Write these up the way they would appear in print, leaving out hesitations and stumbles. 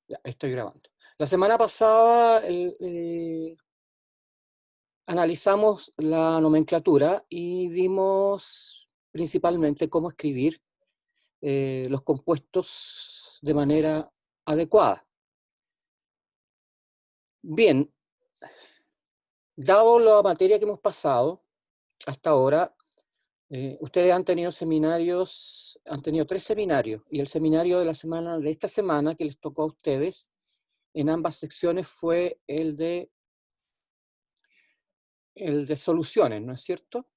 Ya, estoy grabando. La semana pasada analizamos la nomenclatura y vimos principalmente cómo escribir los compuestos de manera adecuada. Bien, dado la materia que hemos pasado hasta ahora, ustedes han tenido seminarios, han tenido 3 seminarios, y el seminario de esta semana que les tocó a ustedes en ambas secciones fue el de soluciones, ¿no es cierto?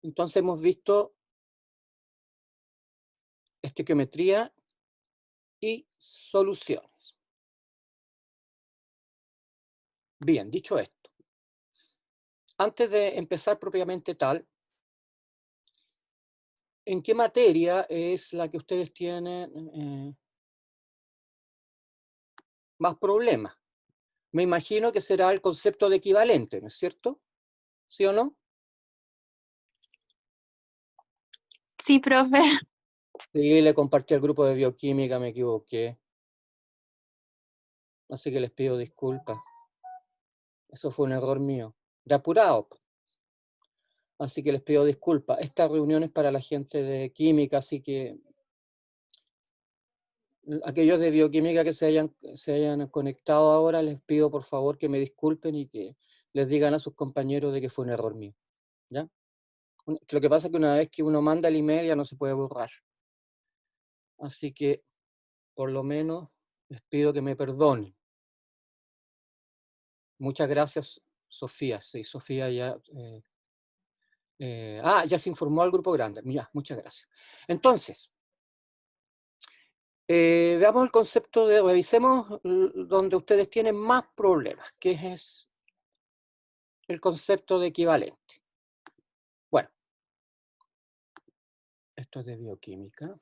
Entonces hemos visto estequiometría y soluciones. Bien, dicho esto, antes de empezar propiamente tal, ¿en qué materia es la que ustedes tienen más problemas? Me imagino que será el concepto de equivalente, ¿no es cierto? ¿Sí o no? Sí, profe. Sí, le compartí al grupo de bioquímica, me equivoqué. Así que les pido disculpas. Eso fue un error mío. De apurado. Así que les pido disculpas. Esta reunión es para la gente de química, así que aquellos de bioquímica que se hayan conectado ahora, les pido por favor que me disculpen y que les digan a sus compañeros de que fue un error mío. ¿Ya? Lo que pasa es que una vez que uno manda el email ya no se puede borrar. Así que, por lo menos, les pido que me perdonen. Muchas gracias, Sofía. Sí, Sofía ya... ya se informó al grupo grande. Ya, muchas gracias. Entonces, veamos el concepto revisemos donde ustedes tienen más problemas, que es el concepto de equivalente. Bueno, esto es de bioquímica.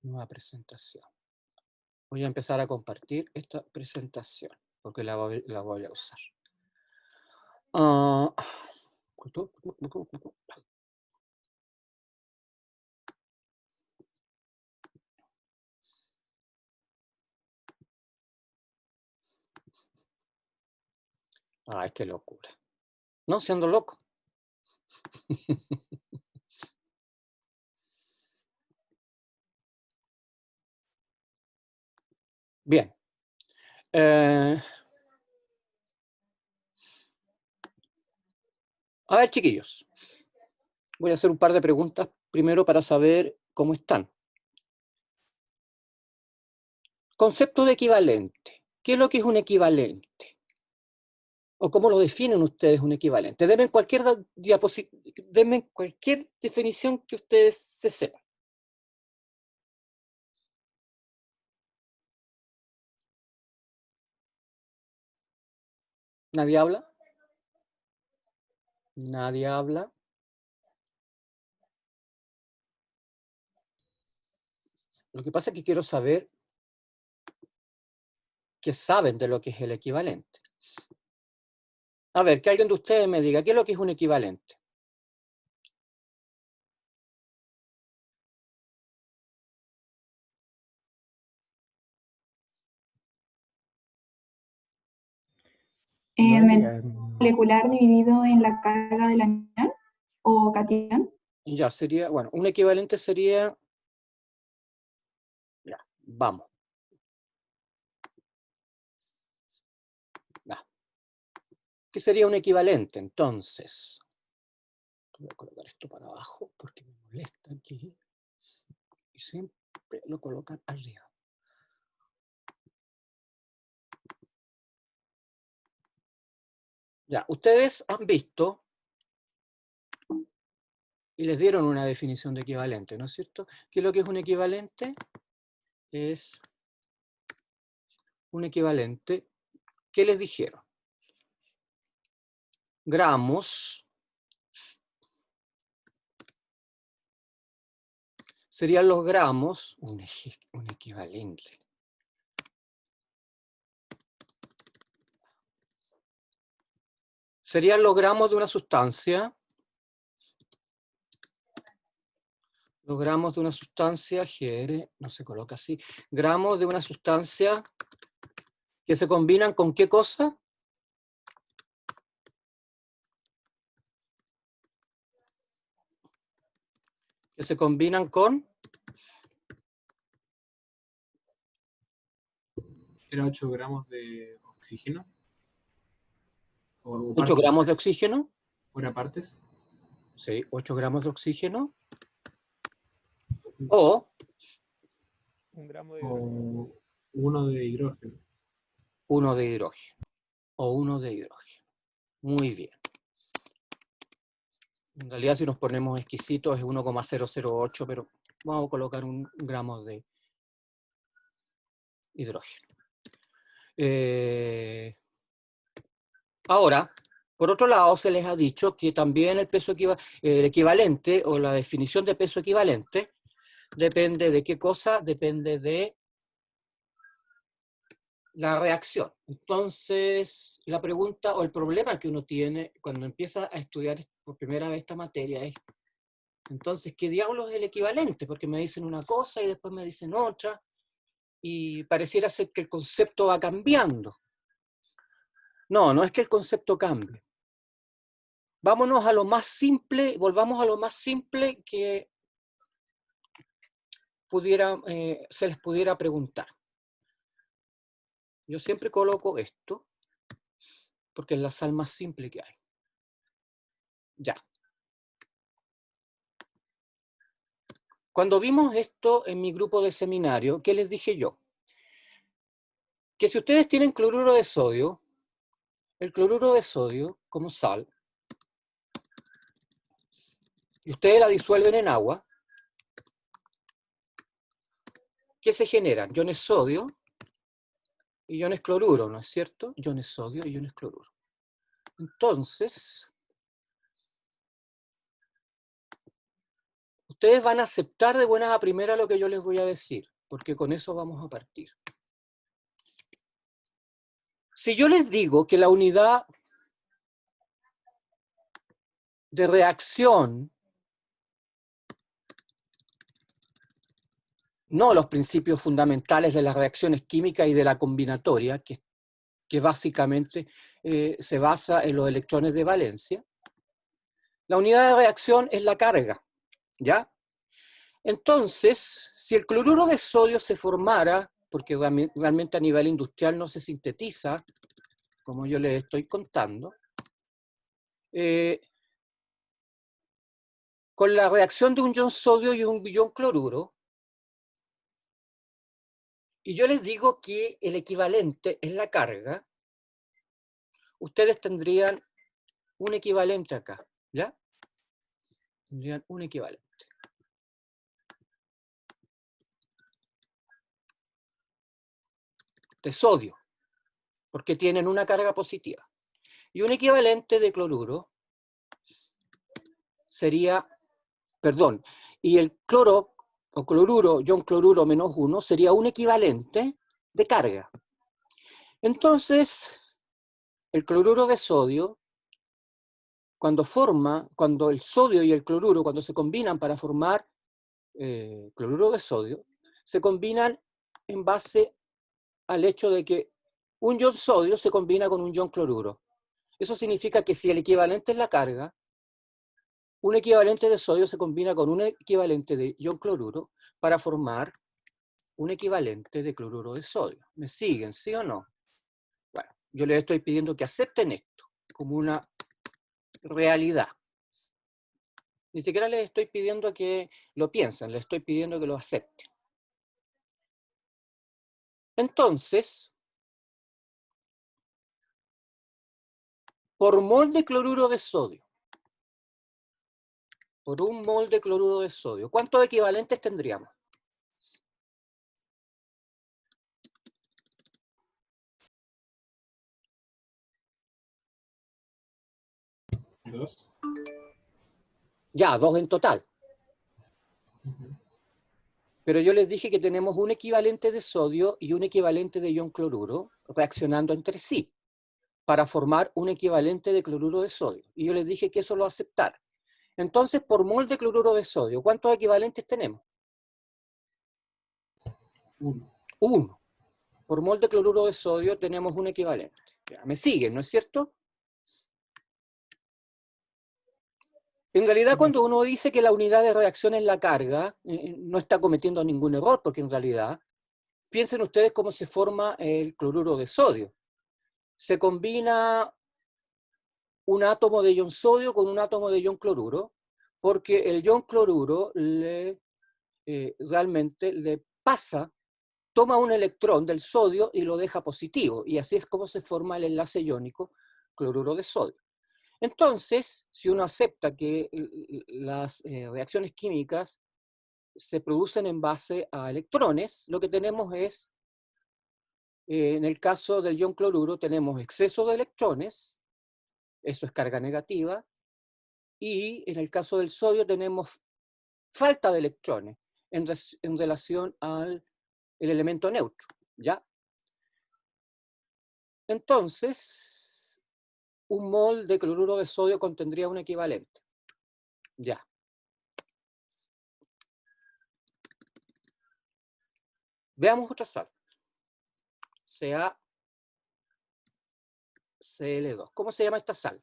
Nueva presentación. Voy a empezar a compartir esta presentación, porque la voy a usar. Qué locura. No, siendo loco. Bien. A ver, chiquillos. Voy a hacer un par de preguntas primero para saber cómo están. Concepto de equivalente. ¿Qué es lo que es un equivalente? ¿O cómo lo definen ustedes un equivalente? Denme cualquier definición que ustedes se sepan. ¿Nadie habla? ¿Nadie habla? Lo que pasa es que quiero saber qué saben de lo que es el equivalente. A ver, que alguien de ustedes me diga, ¿qué es lo que es un equivalente? Molecular dividido en la carga del anión o cation. Ya, sería, bueno, un equivalente sería, ya, vamos. Ya. ¿Qué sería un equivalente, entonces? Voy a colocar esto para abajo porque me molesta aquí. Y siempre lo colocan arriba. Ya, ustedes han visto y les dieron una definición de equivalente, ¿no es cierto? ¿Qué es lo que es un equivalente? Es un equivalente. ¿Qué les dijeron? Gramos serían los gramos, un equivalente. Serían los gramos de una sustancia Los gramos de una sustancia, GR, no se coloca así. Gramos de una sustancia que se combinan con ¿qué cosa? Que se combinan con... Era 8 gramos de oxígeno. O 8 partes. gramos de oxígeno. ¿O era partes? Sí, 8 gramos de oxígeno. O 1 gramo de O 1 de hidrógeno. 1 de hidrógeno. O 1 de hidrógeno. Muy bien. En realidad, si nos ponemos exquisitos, es 1,008, pero vamos a colocar 1 gramo de hidrógeno. Ahora, por otro lado, se les ha dicho que también el peso equivalente, o la definición de peso equivalente, depende de qué cosa, depende de la reacción. Entonces, la pregunta o el problema que uno tiene cuando empieza a estudiar por primera vez esta materia es, entonces, ¿qué diablos es el equivalente? Porque me dicen una cosa y después me dicen otra, y pareciera ser que el concepto va cambiando. No, no es que el concepto cambie. Vámonos a lo más simple, volvamos a lo más simple que se les pudiera preguntar. Yo siempre coloco esto, porque es la sal más simple que hay. Ya. Cuando vimos esto en mi grupo de seminario, ¿qué les dije yo? Que si ustedes tienen cloruro de sodio, el cloruro de sodio, como sal, y ustedes la disuelven en agua, ¿qué se generan? Iones sodio y iones cloruro, ¿no es cierto? Iones sodio y iones cloruro. Entonces, ustedes van a aceptar de buenas a primeras lo que yo les voy a decir, porque con eso vamos a partir. Si yo les digo que la unidad de reacción, no los principios fundamentales de las reacciones químicas y de la combinatoria, que básicamente se basa en los electrones de valencia, la unidad de reacción es la carga, ¿ya? Entonces, si el cloruro de sodio se formara, porque realmente a nivel industrial no se sintetiza, como yo les estoy contando, con la reacción de un ion sodio y un ion cloruro, y yo les digo que el equivalente es la carga, ustedes tendrían un equivalente acá, ¿ya? Tendrían un equivalente. De sodio, porque tienen una carga positiva. Y un equivalente de cloruro sería, perdón, y el cloro o cloruro, ion cloruro -1, sería un equivalente de carga. Entonces, el cloruro de sodio, cuando el sodio y el cloruro, cuando se combinan para formar cloruro de sodio, se combinan en base al hecho de que un ion sodio se combina con un ion cloruro. Eso significa que si el equivalente es la carga, un equivalente de sodio se combina con un equivalente de ion cloruro para formar un equivalente de cloruro de sodio. ¿Me siguen, sí o no? Bueno, yo les estoy pidiendo que acepten esto como una realidad. Ni siquiera les estoy pidiendo que lo piensen, les estoy pidiendo que lo acepten. Entonces, por mol de cloruro de sodio, por un mol de cloruro de sodio, ¿cuántos equivalentes tendríamos? ¿Dos? Ya, 2 en total. Pero yo les dije que tenemos un equivalente de sodio y un equivalente de ion cloruro reaccionando entre sí para formar un equivalente de cloruro de sodio. Y yo les dije que eso lo aceptara. Entonces, por mol de cloruro de sodio, ¿cuántos equivalentes tenemos? 1. 1. Por mol de cloruro de sodio tenemos un equivalente. Ya, ¿me siguen, no es cierto? En realidad, cuando uno dice que la unidad de reacción es la carga, no está cometiendo ningún error, porque en realidad, piensen ustedes cómo se forma el cloruro de sodio. Se combina un átomo de ion sodio con un átomo de ion cloruro, porque el ion cloruro realmente le pasa, toma un electrón del sodio y lo deja positivo, y así es como se forma el enlace iónico cloruro de sodio. Entonces, si uno acepta que las reacciones químicas se producen en base a electrones, lo que tenemos es, en el caso del ion cloruro, tenemos exceso de electrones, eso es carga negativa, y en el caso del sodio tenemos falta de electrones en relación al elemento neutro, ¿ya? Entonces, un mol de cloruro de sodio contendría un equivalente. Ya. Veamos otra sal. CaCl2. ¿Cómo se llama esta sal?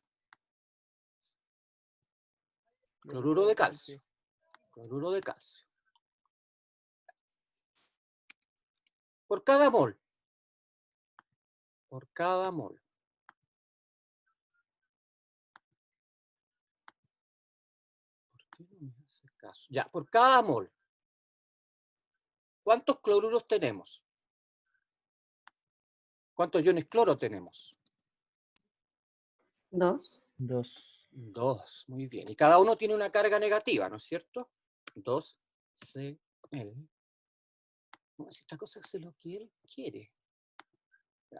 Cloruro de calcio. Cloruro de calcio. Por cada mol. Por cada mol. ¿Por qué no me hace caso? Ya, por cada mol. ¿Cuántos cloruros tenemos? ¿Cuántos iones cloro tenemos? 2. 2. 2, muy bien. Y cada uno tiene una carga negativa, ¿no es cierto? 2Cl. No, si esta cosa se lo quiere.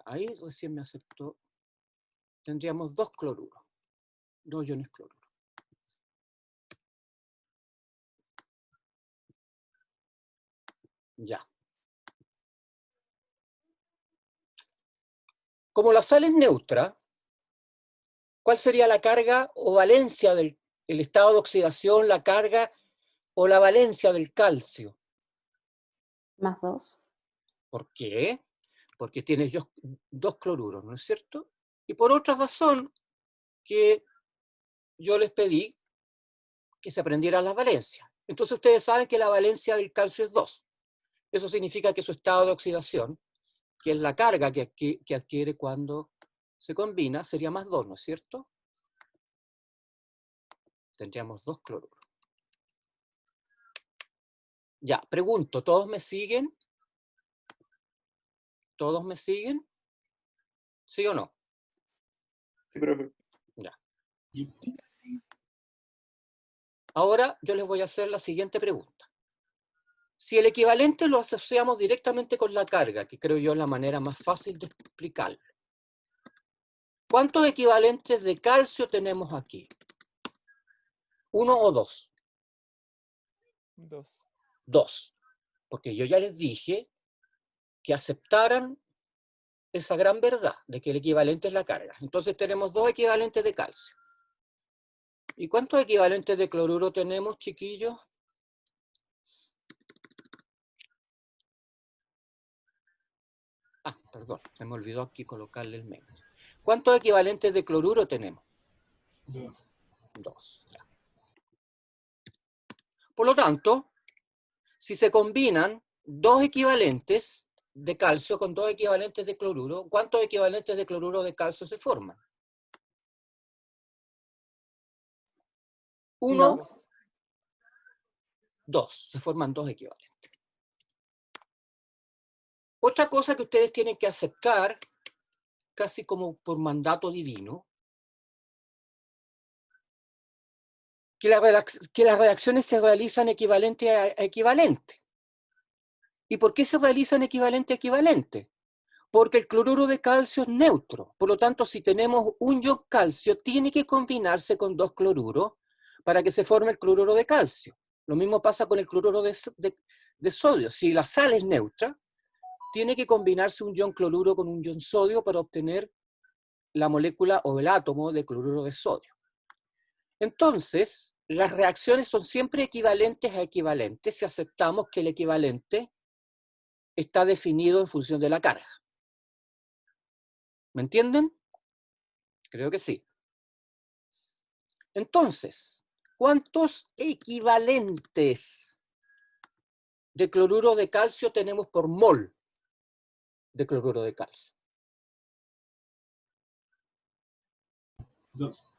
Ahí recién me aceptó. Tendríamos 2 cloruros. 2 iones cloruro. Ya. Como la sal es neutra, ¿cuál sería la carga o valencia del estado de oxidación, la carga o la valencia del calcio? Más 2. ¿Por qué? Porque tienes 2 cloruros, ¿no es cierto? Y por otra razón que yo les pedí que se aprendieran las valencias. Entonces ustedes saben que la valencia del calcio es 2. Eso significa que su estado de oxidación, que es la carga que adquiere cuando se combina, sería más 2, ¿no es cierto? Tendríamos 2 cloruros. Ya, pregunto, ¿todos me siguen? ¿Todos me siguen? ¿Sí o no? Sí, profe. Ya. Ahora yo les voy a hacer la siguiente pregunta. Si el equivalente lo asociamos directamente con la carga, que creo yo es la manera más fácil de explicarlo, ¿cuántos equivalentes de calcio tenemos aquí? ¿1 o 2? 2. 2. Porque yo ya les dije que aceptaran esa gran verdad de que el equivalente es la carga. Entonces tenemos 2 equivalentes de calcio. ¿Y cuántos equivalentes de cloruro tenemos, chiquillos? Ah, perdón, se me olvidó aquí colocarle el menos. ¿Cuántos equivalentes de cloruro tenemos? 2. 2. Ya. Por lo tanto, si se combinan 2 equivalentes de calcio con 2 equivalentes de cloruro, ¿cuántos equivalentes de cloruro de calcio se forman? 1, 2. Se forman 2 equivalentes. Otra cosa que ustedes tienen que aceptar, casi como por mandato divino, que las reacciones se realizan equivalente a equivalente. ¿Y por qué se realizan equivalente a equivalente? Porque el cloruro de calcio es neutro. Por lo tanto, si tenemos un ion calcio, tiene que combinarse con 2 cloruros para que se forme el cloruro de calcio. Lo mismo pasa con el cloruro de sodio. Si la sal es neutra, tiene que combinarse un ion cloruro con un ion sodio para obtener la molécula o el átomo de cloruro de sodio. Entonces, las reacciones son siempre equivalentes a equivalentes si aceptamos que el equivalente está definido en función de la carga. ¿Me entienden? Creo que sí. Entonces, ¿cuántos equivalentes de cloruro de calcio tenemos por mol de cloruro de calcio? 2.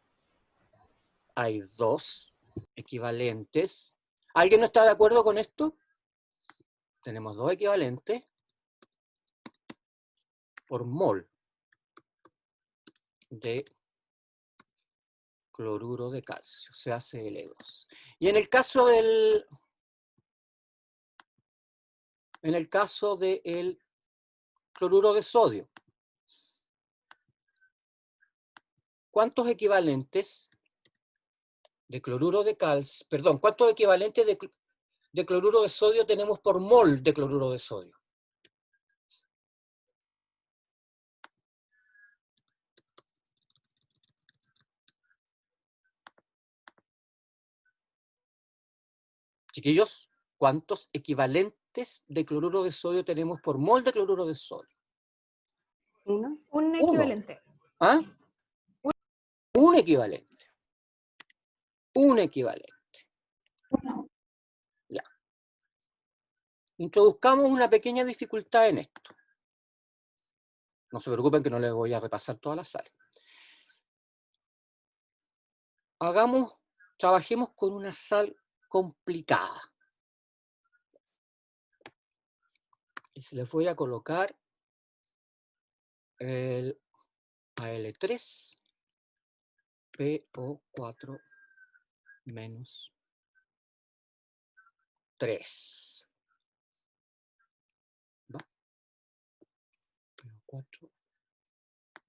Hay 2 equivalentes. ¿Alguien no está de acuerdo con esto? Tenemos 2 equivalentes por mol de cloruro de calcio, CaCl2. Y en el caso del cloruro de sodio, ¿cuántos equivalentes de cloruro de calcio, perdón, cuántos equivalentes de cloruro de sodio tenemos por mol de cloruro de sodio? Chiquillos, ¿cuántos equivalentes de cloruro de sodio tenemos por mol de cloruro de sodio? ¿1? Un Uno. equivalente. ¿Ah? Un equivalente. Un equivalente. Ya. Introduzcamos una pequeña dificultad en esto. No se preocupen que no les voy a repasar toda la sala. Trabajemos con una sal complicada. Y se les voy a colocar el Al3 PO4 menos 3. ¿Va? PO4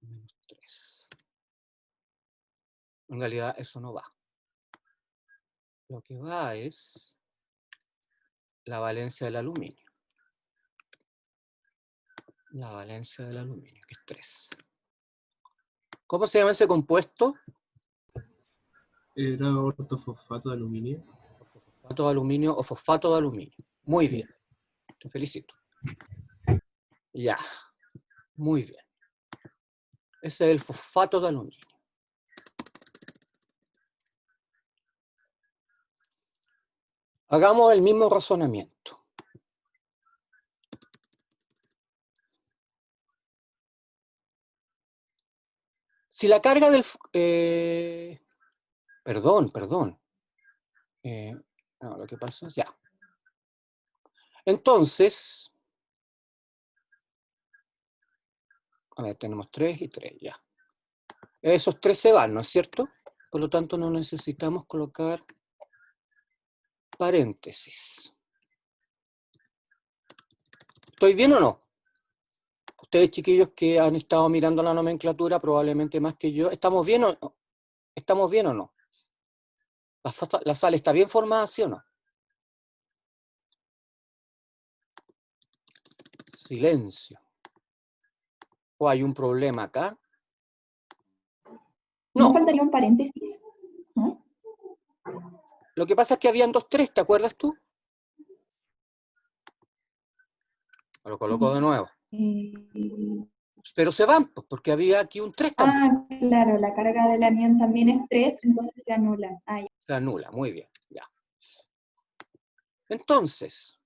menos 3. En realidad eso no va. Lo que va es la valencia del aluminio. La valencia del aluminio, que es 3. ¿Cómo se llama ese compuesto? Era ortofosfato de aluminio. Fosfato de aluminio o fosfato de aluminio. Muy bien. Te felicito. Ya. Muy bien. Ese es el fosfato de aluminio. Hagamos el mismo razonamiento. Si la carga del... Perdón. No, lo que pasa es ya. Entonces... A ver, tenemos 3 y 3, ya. Esos 3 se van, ¿no es cierto? Por lo tanto, no necesitamos colocar paréntesis. ¿Estoy bien o no? Ustedes, chiquillos, que han estado mirando la nomenclatura, probablemente más que yo, ¿estamos bien o no? ¿Estamos bien o no? ¿La sal está bien formada, sí o no? Silencio. ¿O hay un problema acá? ¿No No. faltaría un paréntesis? ¿No? Lo que pasa es que habían 2 3, ¿te acuerdas tú? Lo coloco de nuevo. Pero se van, pues, porque había aquí un 3 también. Claro, la carga del anión también es 3, entonces se anula. Ya. Se anula, muy bien, ya. Entonces,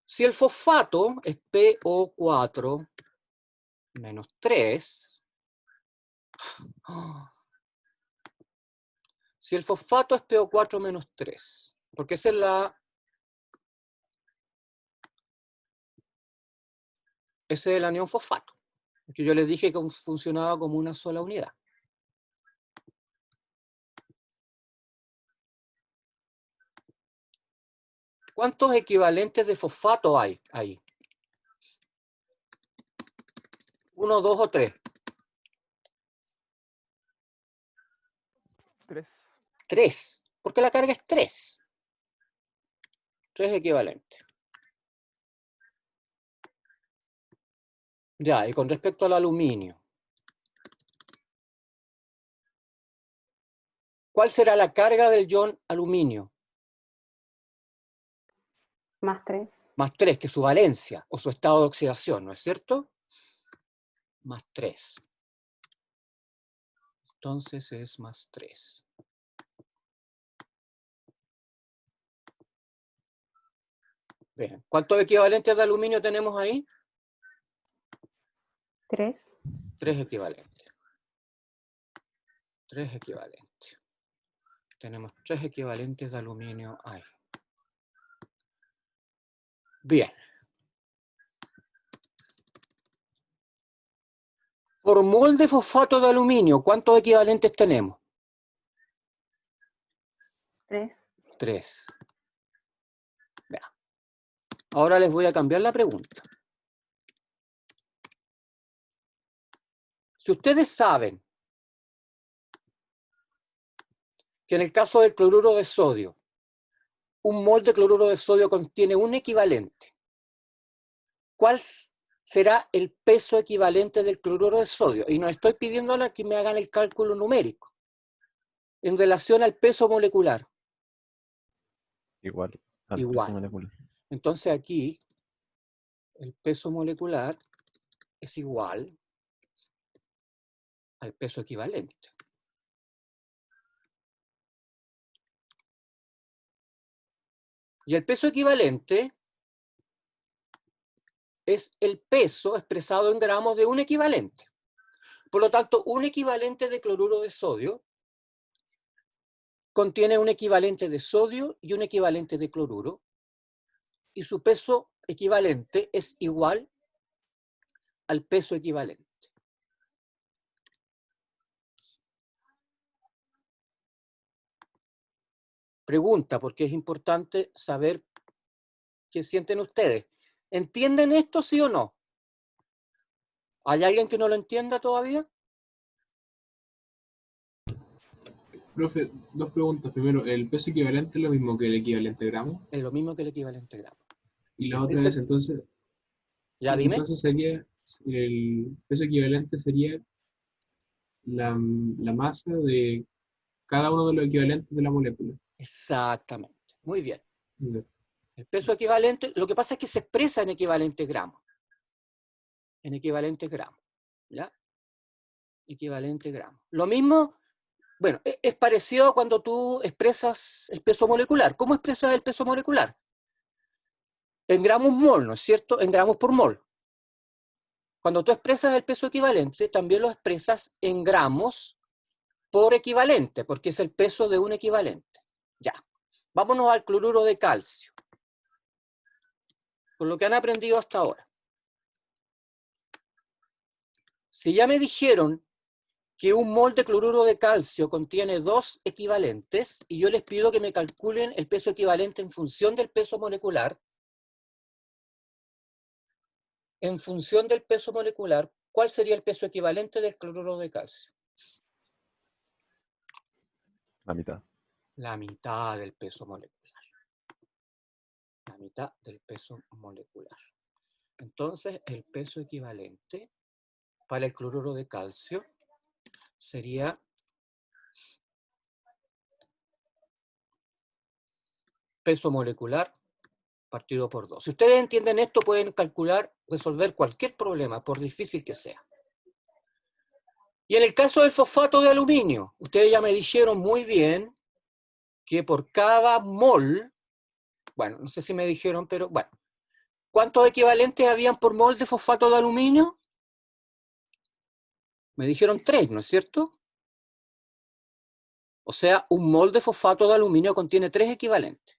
si el fosfato es PO4 menos 3, si el fosfato es PO4 menos 3, porque esa es ese es el anión fosfato, que yo les dije que funcionaba como una sola unidad. ¿Cuántos equivalentes de fosfato hay ahí? 1, 2 o 3. 3. 3, porque la carga es 3. 3 equivalentes. Ya, y con respecto al aluminio. ¿Cuál será la carga del ion aluminio? Más 3. Más 3, que es su valencia, o su estado de oxidación, ¿no es cierto? Más 3. Entonces es más 3. Bien. ¿Cuántos equivalentes de aluminio tenemos ahí? 3. 3 equivalentes. 3 equivalentes. Tenemos 3 equivalentes de aluminio ahí. Bien. Por mol de fosfato de aluminio, ¿cuántos equivalentes tenemos? 3. 3. Ahora les voy a cambiar la pregunta. Si ustedes saben que en el caso del cloruro de sodio, un mol de cloruro de sodio contiene un equivalente, ¿cuál será el peso equivalente del cloruro de sodio? Y no estoy pidiéndole que me hagan el cálculo numérico en relación al peso molecular. Igual al Igual. peso molecular. Entonces aquí el peso molecular es igual al peso equivalente. Y el peso equivalente es el peso expresado en gramos de un equivalente. Por lo tanto, un equivalente de cloruro de sodio contiene un equivalente de sodio y un equivalente de cloruro, y su peso equivalente es igual al peso equivalente. Pregunta, porque es importante saber qué sienten ustedes. ¿Entienden esto, sí o no? ¿Hay alguien que no lo entienda todavía? Profe, dos preguntas. Primero, ¿el peso equivalente es lo mismo que el equivalente gramo? Es lo mismo que el equivalente gramo. Y la El otra peso- es, entonces, ¿Ya dime? entonces sería, el peso equivalente sería la masa de cada uno de los equivalentes de la molécula. Exactamente. Muy bien. Ya. El peso equivalente, lo que pasa es que se expresa en equivalente gramo. En equivalente gramo. ¿Ya? Equivalente gramo. Lo mismo, bueno, es parecido a cuando tú expresas el peso molecular. ¿Cómo expresas el peso molecular? En gramos mol, ¿no es cierto? En gramos por mol. Cuando tú expresas el peso equivalente, también lo expresas en gramos por equivalente, porque es el peso de un equivalente. Ya. Vámonos al cloruro de calcio. Con lo que han aprendido hasta ahora. Si ya me dijeron que un mol de cloruro de calcio contiene 2 equivalentes, y yo les pido que me calculen el peso equivalente en función del peso molecular, ¿cuál sería el peso equivalente del cloruro de calcio? La mitad. La mitad del peso molecular. La mitad del peso molecular. Entonces, el peso equivalente para el cloruro de calcio sería peso molecular partido por 2. Si ustedes entienden esto, pueden calcular, resolver cualquier problema, por difícil que sea. Y en el caso del fosfato de aluminio, ustedes ya me dijeron muy bien que por cada mol, bueno, no sé si me dijeron, pero bueno, ¿cuántos equivalentes habían por mol de fosfato de aluminio? Me dijeron 3, ¿no es cierto? O sea, un mol de fosfato de aluminio contiene 3 equivalentes.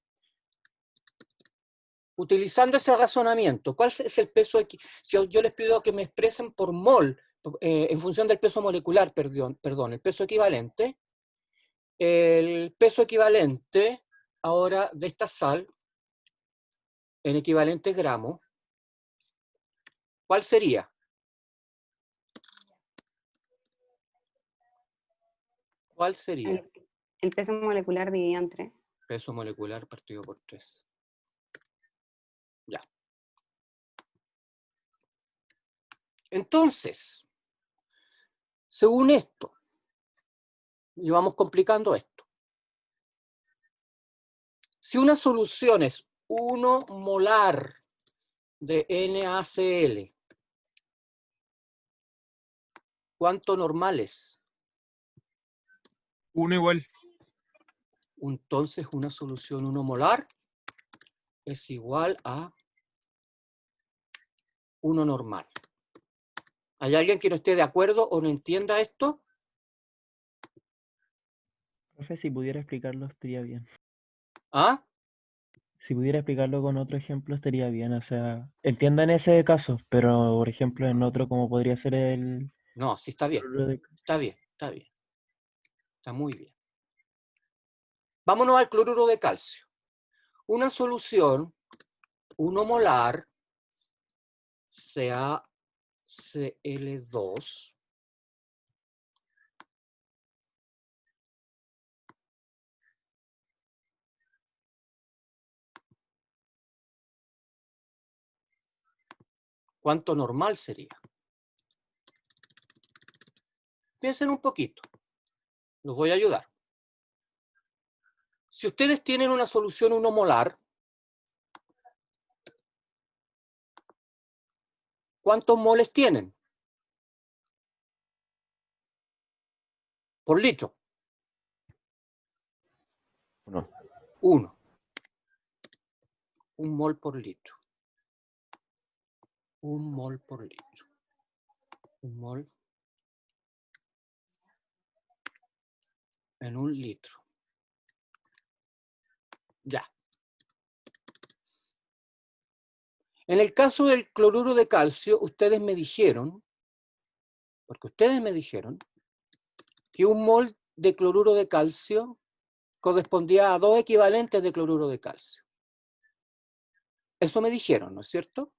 Utilizando ese razonamiento, ¿cuál es el peso? Si yo les pido que me expresen por mol, en función del peso molecular, perdón, el peso equivalente ahora de esta sal, en equivalente gramo, ¿cuál sería? ¿Cuál sería? El peso molecular dividido en 3. Peso molecular partido por 3. Ya. Entonces, según esto, y vamos complicando esto, Si una solución es 1 molar de NaCl, ¿cuánto normal es? 1 igual. Entonces una solución 1 molar es igual a 1 normal. ¿Hay alguien que no esté de acuerdo o no entienda esto? Profe, si pudiera explicarlo estaría bien. ¿Ah? Si pudiera explicarlo con otro ejemplo estaría bien. O sea, entiendo en ese caso, pero por ejemplo en otro como podría ser el... No, sí está bien. Está bien, está bien. Está muy bien. Vámonos al cloruro de calcio. Una solución 1 molar CaCl2 ¿cuánto normal sería? Piensen un poquito. Los voy a ayudar. Si ustedes tienen una solución 1 molar, ¿cuántos moles tienen? Por litro. 1. 1. 1 mol por litro. 1 mol por litro. 1 mol en 1 litro. Ya. En el caso del cloruro de calcio, ustedes me dijeron, porque ustedes me dijeron, que 1 mol de cloruro de calcio correspondía a 2 equivalentes de cloruro de calcio. Eso me dijeron, ¿no es cierto?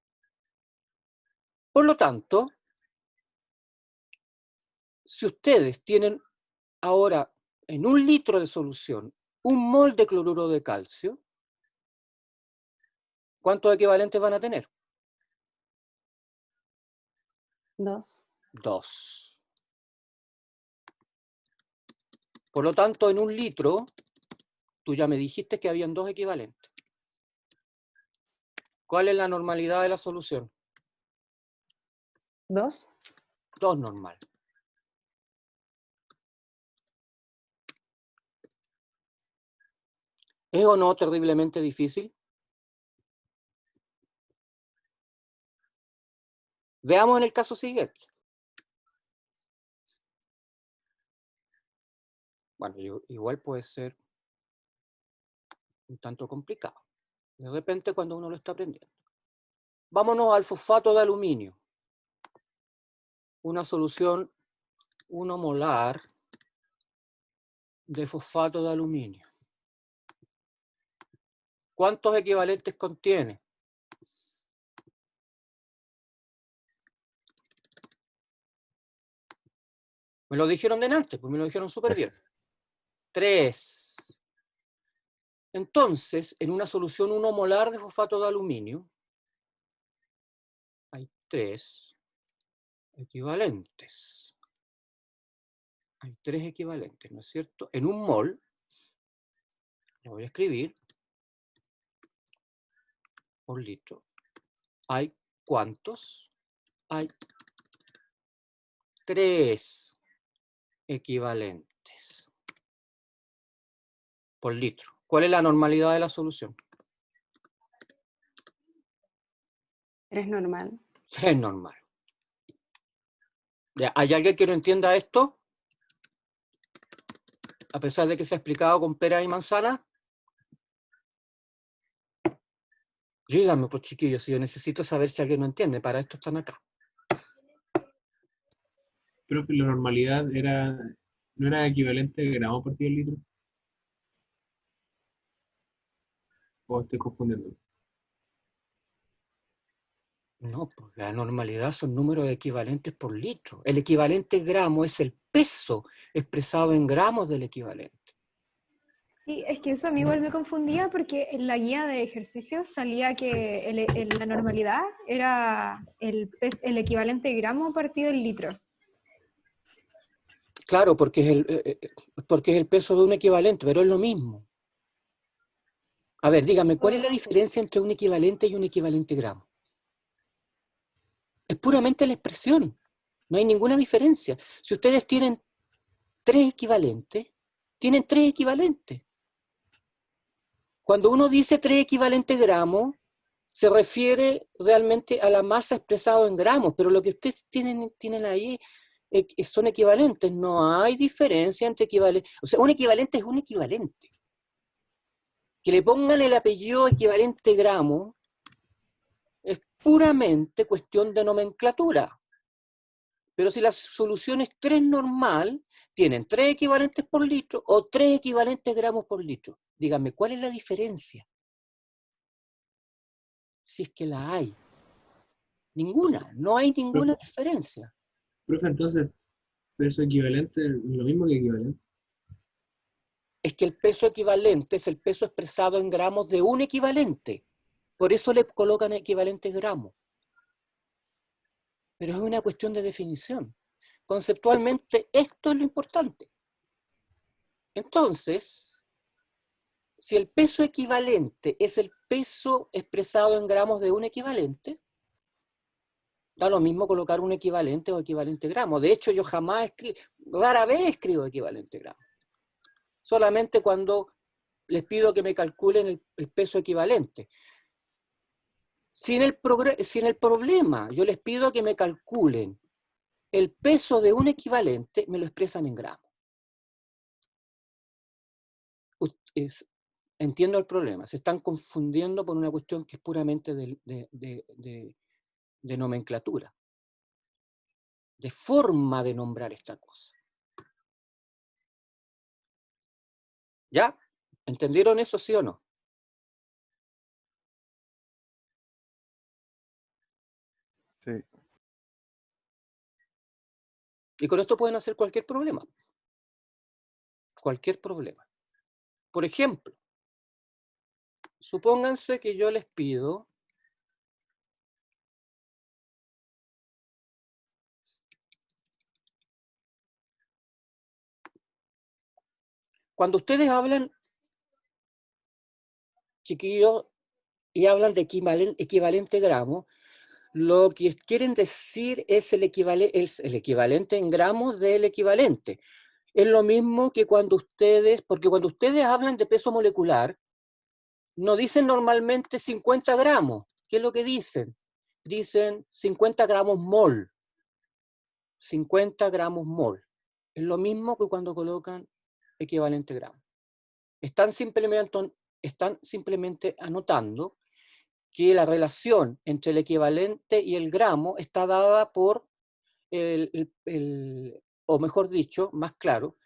Por lo tanto, si ustedes tienen ahora en 1 litro de solución 1 mol de cloruro de calcio, ¿cuántos equivalentes van a tener? 2. 2. Por lo tanto, en 1 litro, tú ya me dijiste que habían 2 equivalentes. ¿Cuál es la normalidad de la solución? 2. 2 normal. ¿Es o no terriblemente difícil? Veamos en el caso siguiente. Bueno, igual puede ser un tanto complicado. De repente cuando uno lo está aprendiendo. Vámonos al fosfato de aluminio. Una solución 1 molar de fosfato de aluminio. ¿Cuántos equivalentes contiene? Me lo dijeron delante, pues me lo dijeron súper bien. 3. Entonces, en una solución 1 molar de fosfato de aluminio, hay 3 equivalentes. Hay 3 equivalentes, ¿no es cierto? En 1 mol, lo voy a escribir, por litro, hay ¿cuántos? Hay 3 equivalentes por litro. ¿Cuál es la normalidad de la solución? 3 normal. 3 normal. ¿Ya? ¿Hay alguien que no entienda esto? A pesar de que se ha explicado con peras y manzanas. Díganme, pues chiquillos, si yo necesito saber si alguien no entiende, para esto están acá. Creo que la normalidad no era equivalente a gramos por litro. O estoy confundiendo. No, pues la normalidad son números equivalentes por litro. El equivalente gramo es el peso expresado en gramos del equivalente. Sí, es que eso a mí igual me confundía porque en la guía de ejercicios salía que la normalidad era el equivalente gramo partido en litro. Claro, porque es el peso de un equivalente, pero es lo mismo. A ver, dígame, ¿cuál es la diferencia entre un equivalente y un equivalente gramo? Es puramente la expresión. No hay ninguna diferencia. Si ustedes tienen 3 equivalentes, tienen 3 equivalentes. Cuando uno dice 3 equivalentes gramos, se refiere realmente a la masa expresada en gramos, pero lo que ustedes tienen ahí son equivalentes. No hay diferencia entre equivalentes. O sea, un equivalente es un equivalente. Que le pongan el apellido equivalente gramo es puramente cuestión de nomenclatura. Pero si la solución es 3 normal, tienen 3 equivalentes por litro o 3 equivalentes gramos por litro. Díganme, ¿cuál es la diferencia? Si es que la hay. Ninguna, no hay ninguna diferencia. Profe, entonces, peso equivalente es lo mismo que equivalente. Es que el peso equivalente es el peso expresado en gramos de un equivalente. Por eso le colocan equivalente gramo. Pero es una cuestión de definición. Conceptualmente, esto es lo importante. Entonces, si el peso equivalente es el peso expresado en gramos de un equivalente, da lo mismo colocar un equivalente o equivalente gramo. De hecho, yo rara vez escribo equivalente gramo. Solamente cuando les pido que me calculen el peso equivalente. Si en el problema yo les pido que me calculen el peso de un equivalente, me lo expresan en gramos. Entiendo el problema. Se están confundiendo por una cuestión que es puramente de nomenclatura, de forma de nombrar esta cosa. ¿Ya? ¿Entendieron eso, sí o no? Sí. Y con esto pueden hacer cualquier problema. Cualquier problema. Por ejemplo, supónganse que yo les pido cuando ustedes hablan, chiquillos, y hablan de equivalente gramo, lo que quieren decir es el equivalente en gramos del equivalente. Es lo mismo que porque cuando ustedes hablan de peso molecular, no dicen normalmente 50 gramos. ¿Qué es lo que dicen? Dicen 50 gramos mol. 50 gramos mol. Es lo mismo que cuando colocan equivalente gramo. Están simplemente anotando que la relación entre el equivalente y el gramo está dada por o mejor dicho, más claro,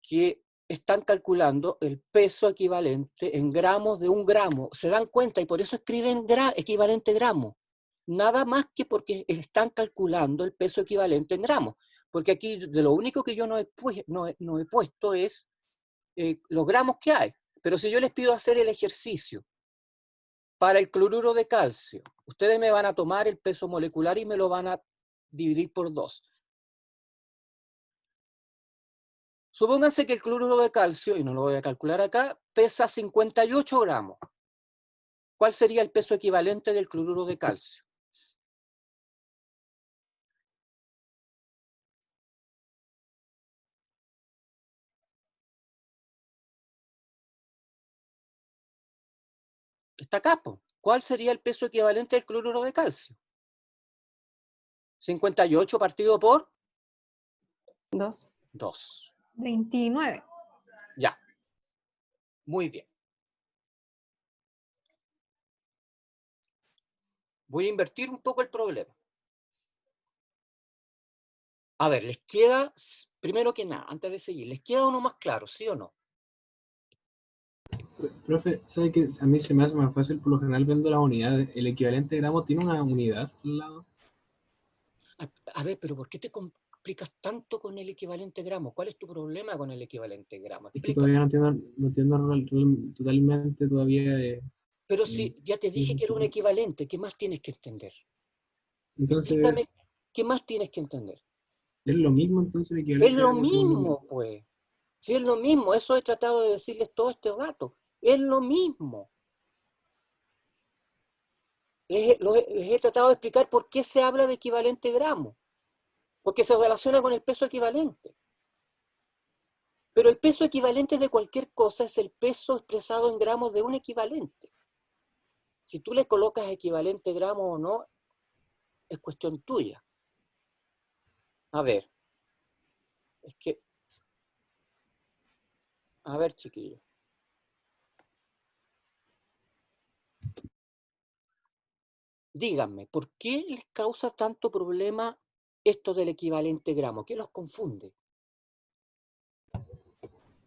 que están calculando el peso equivalente en gramos de un gramo. Se dan cuenta y por eso escriben equivalente gramo. Nada más que porque están calculando el peso equivalente en gramos. Porque aquí de lo único que yo no he puesto es los gramos que hay. Pero si yo les pido hacer el ejercicio para el cloruro de calcio, ustedes me van a tomar el peso molecular y me lo van a dividir por 2. Supónganse que el cloruro de calcio, y no lo voy a calcular acá, pesa 58 gramos. ¿Cuál sería el peso equivalente del cloruro de calcio? Está acá, po. ¿Cuál sería el peso equivalente del cloruro de calcio? 58 partido por 2. 2. 29. Ya. Muy bien. Voy a invertir un poco el problema. A ver, les queda, primero que nada, antes de seguir, ¿les queda uno más claro, sí o no? Profe, ¿sabe que a mí se me hace más fácil por lo general viendo las unidades? El equivalente de gramo tiene una unidad al lado. A ver, pero ¿por qué te complicas tanto con el equivalente gramo? ¿Cuál es tu problema con el equivalente gramo? Es que Explícame. todavía no entiendo totalmente todavía de... Pero si ya te dije que era un equivalente, ¿qué más tienes que entender? Entonces, Explícame, ¿qué más tienes que entender? ¿es lo mismo entonces el equivalente? Es lo mismo, pues. Sí, es lo mismo. Eso he tratado de decirles todo este rato. Es lo mismo. les he tratado de explicar por qué se habla de equivalente gramo. Porque se relaciona con el peso equivalente. Pero el peso equivalente de cualquier cosa es el peso expresado en gramos de un equivalente. Si tú le colocas equivalente gramo o no, es cuestión tuya. A ver. Es que... A ver, chiquillos. Díganme, ¿por qué les causa tanto problema esto del equivalente gramo? ¿Qué los confunde?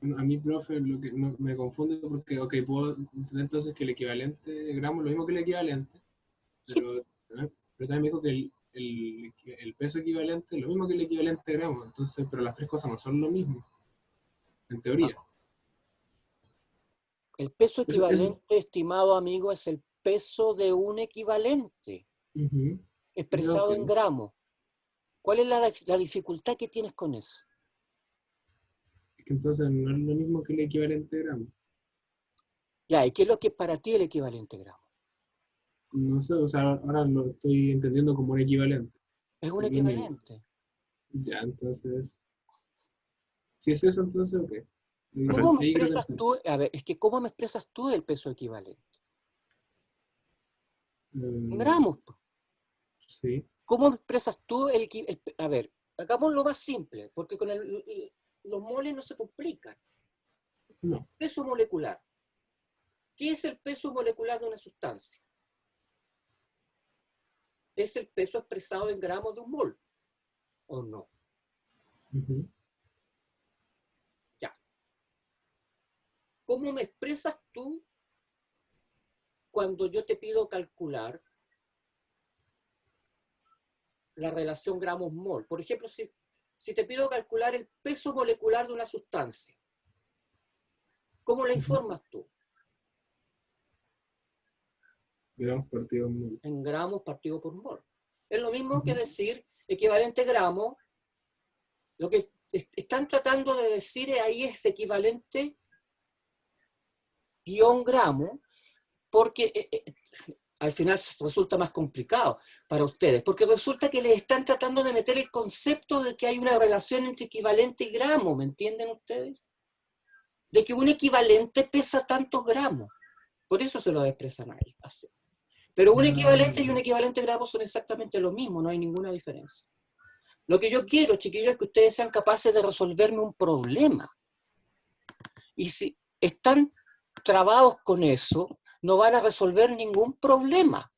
A mí, profe, lo que me confunde porque, ok, puedo entender entonces que el equivalente de gramo es lo mismo que el equivalente, pero también me dijo que el peso equivalente es lo mismo que el equivalente de gramo, entonces, pero las tres cosas no son lo mismo, en teoría. El peso Eso- equivalente, estimado amigo, es el peso de un equivalente, Ujú. expresado en Ok. gramos. ¿Cuál es la dificultad que tienes con eso? Es que entonces no es lo mismo que el equivalente de gramo. Ya, ¿y qué es lo que es para ti el equivalente gramo? No sé, o sea, ahora lo estoy entendiendo como un equivalente. Es un Es lo mismo. equivalente. Ya, entonces, si es eso, entonces, ok. ¿Cómo me Ahí creo que expresas tú? A ver, es que ¿cómo me expresas tú el peso equivalente? En gramos. Sí. ¿Cómo me expresas tú a ver, hagamos lo más simple, porque con los moles no se complican. No. Peso molecular. ¿Qué es el peso molecular de una sustancia? Es el peso expresado en gramos de un mol, ¿o no? Ujú. Ya. ¿Cómo me expresas tú cuando yo te pido calcular la relación gramos-mol? Por ejemplo, si te pido calcular el peso molecular de una sustancia, ¿cómo la informas tú? Gramos partido en mol. En gramos partido por mol. Es lo mismo que decir equivalente gramo. Lo que están tratando de decir ahí es equivalente guión gramo, porque al final resulta más complicado para ustedes, porque resulta que les están tratando de meter el concepto de que hay una relación entre equivalente y gramo, ¿me entienden ustedes? De que un equivalente pesa tantos gramos. Por eso se lo expresan ahí. Así. Pero un equivalente y un equivalente gramo son exactamente lo mismo, no hay ninguna diferencia. Lo que yo quiero, chiquillos, es que ustedes sean capaces de resolverme un problema. Y si están trabados con eso, no van a resolver ningún problema.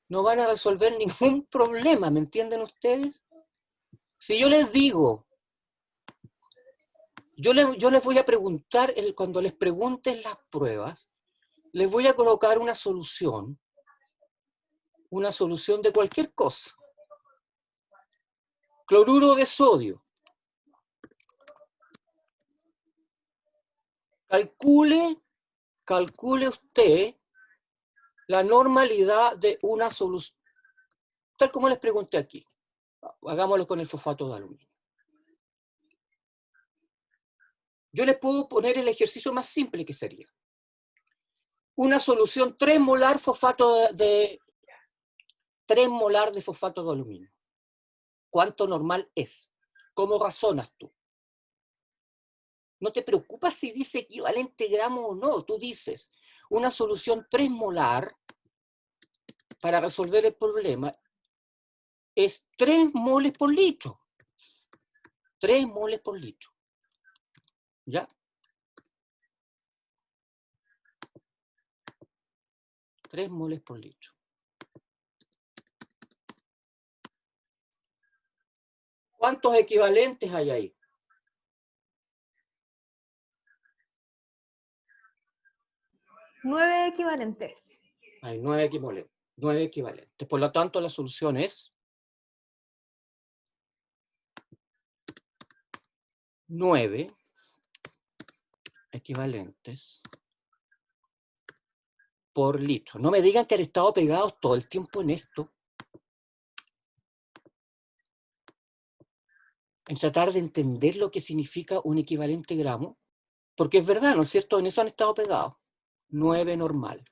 No van a resolver ningún problema, ¿me entienden ustedes? Si yo les digo, yo les voy a preguntar, cuando les pregunten las pruebas, les voy a colocar una solución de cualquier cosa. Cloruro de sodio. Calcule usted la normalidad de una solución, tal como les pregunté aquí. Hagámoslo con el fosfato de aluminio. Yo les puedo poner el ejercicio más simple que sería una solución 3 molar de 3 molar de fosfato de aluminio. ¿Cuánto normal es? ¿Cómo razonas tú? No te preocupas si dice equivalente gramo o no. Tú dices, una solución 3 molar para resolver el problema es 3 moles por litro. 3 moles por litro. ¿Ya? 3 moles por litro. ¿Cuántos equivalentes hay ahí? Nueve equivalentes. Hay 9 equivalentes. Por lo tanto, la solución es 9 equivalentes por litro. No me digan que han estado pegados todo el tiempo en esto. En tratar de entender lo que significa un equivalente gramo. Porque es verdad, ¿no es cierto? En eso han estado pegados. 9 normal.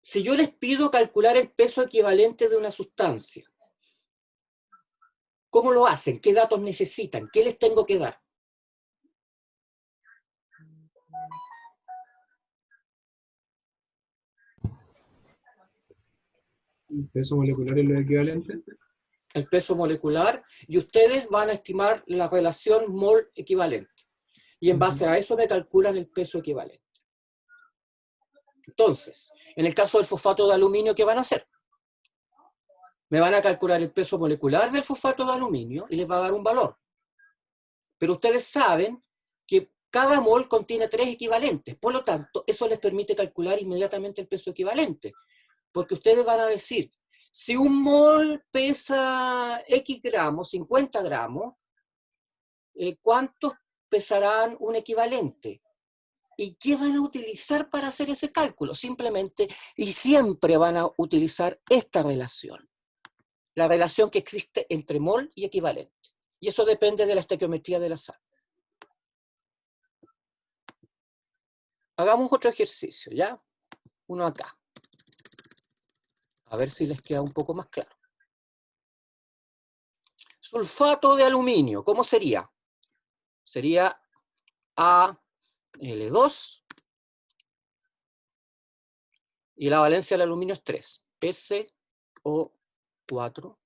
Si yo les pido calcular el peso equivalente de una sustancia, ¿cómo lo hacen? ¿Qué datos necesitan? ¿Qué les tengo que dar? El peso molecular es lo equivalente. El peso molecular, y ustedes van a estimar la relación mol equivalente. Y en base a eso me calculan el peso equivalente. Entonces, en el caso del fosfato de aluminio, ¿qué van a hacer? Me van a calcular el peso molecular del fosfato de aluminio y les va a dar un valor. Pero ustedes saben que cada mol contiene 3 equivalentes. Por lo tanto, eso les permite calcular inmediatamente el peso equivalente. Porque ustedes van a decir, si un mol pesa X gramos, 50 gramos, ¿cuántos pesarán un equivalente? ¿Y qué van a utilizar para hacer ese cálculo? Simplemente, y siempre van a utilizar esta relación. La relación que existe entre mol y equivalente. Y eso depende de la estequiometría de la sal. Hagamos otro ejercicio, ¿ya? Uno acá. A ver si les queda un poco más claro. Sulfato de aluminio, ¿cómo sería? Sería Al2 y la valencia del aluminio es 3. SO4.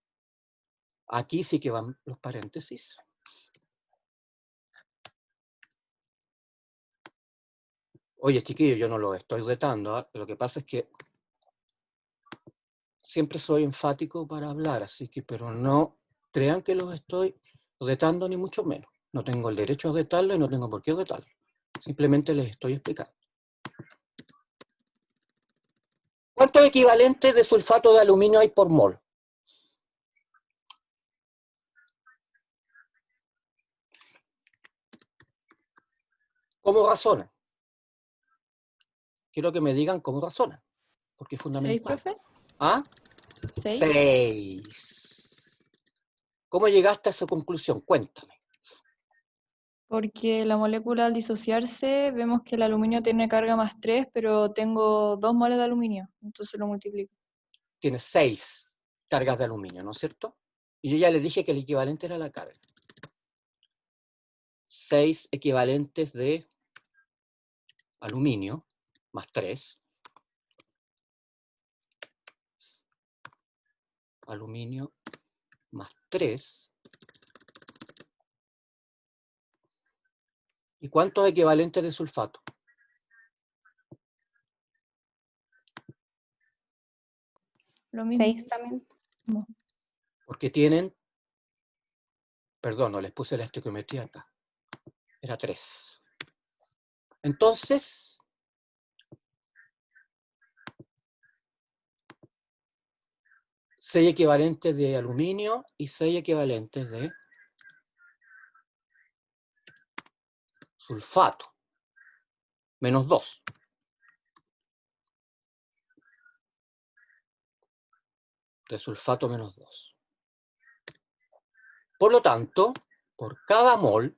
Aquí sí que van los paréntesis. Oye, chiquillos, yo no lo estoy retando, ¿eh? Lo que pasa es que siempre soy enfático para hablar, así que, pero no crean que los estoy retando ni mucho menos. No tengo el derecho a retarlo y no tengo por qué retarlo. Simplemente les estoy explicando. ¿Cuántos equivalentes de sulfato de aluminio hay por mol? ¿Cómo razonan? Quiero que me digan cómo razonan, porque es fundamental. 6, profe. ¿Ah? 6. 6. ¿Cómo llegaste a esa conclusión? Cuéntame. Porque la molécula al disociarse, vemos que el aluminio tiene carga más 3, pero tengo 2 moles de aluminio, entonces lo multiplico. Tiene 6 cargas de aluminio, ¿no es cierto? Y yo ya les dije que el equivalente era la carga. 6 equivalentes de aluminio, más 3. Aluminio más 3. ¿Y cuántos equivalentes de sulfato? Lo mismo. 6 también. Porque tienen, perdón, no les puse la estequiometría acá. Era 3. Entonces, seis equivalentes de aluminio y 6 equivalentes de sulfato. Menos 2. De sulfato menos 2. Por lo tanto, por cada mol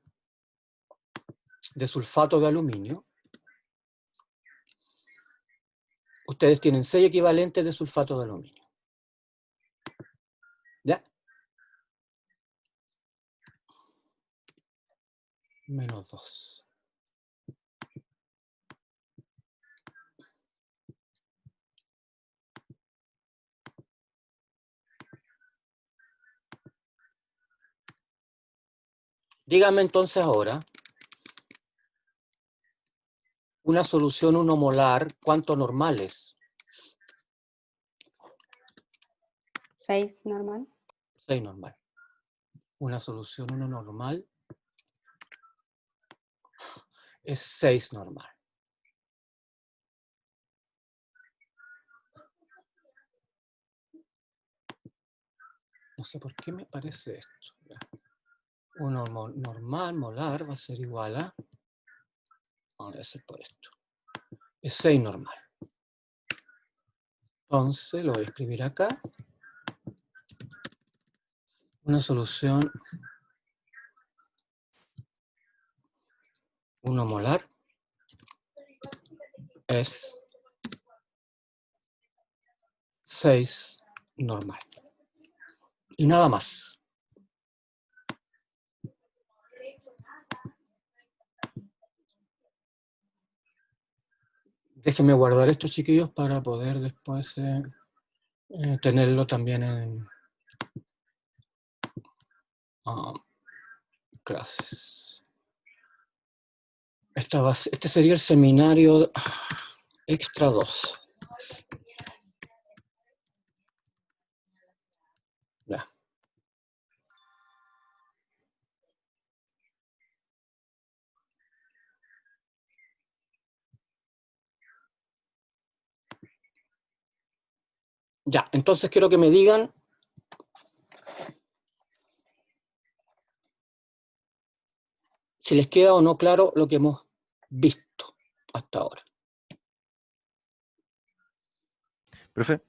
de sulfato de aluminio, ustedes tienen 6 equivalentes de sulfato de aluminio. ¿Ya? Menos 2. Díganme entonces ahora, una solución 1 molar, ¿cuánto normal es? 6 normal. 6 normal. Una solución 1 normal es 6 normal. No sé por qué me parece esto. 1 normal, molar, va a ser igual a... Vamos a hacer por esto. Es 6 normal. Entonces lo voy a escribir acá. Una solución 1 molar es 6 normal. Y nada más. Déjenme guardar esto, chiquillos, para poder después tenerlo también en clases. Este sería el seminario extra 2. Ya. Ya, entonces quiero que me digan si les queda o no claro lo que hemos visto hasta ahora. Profe,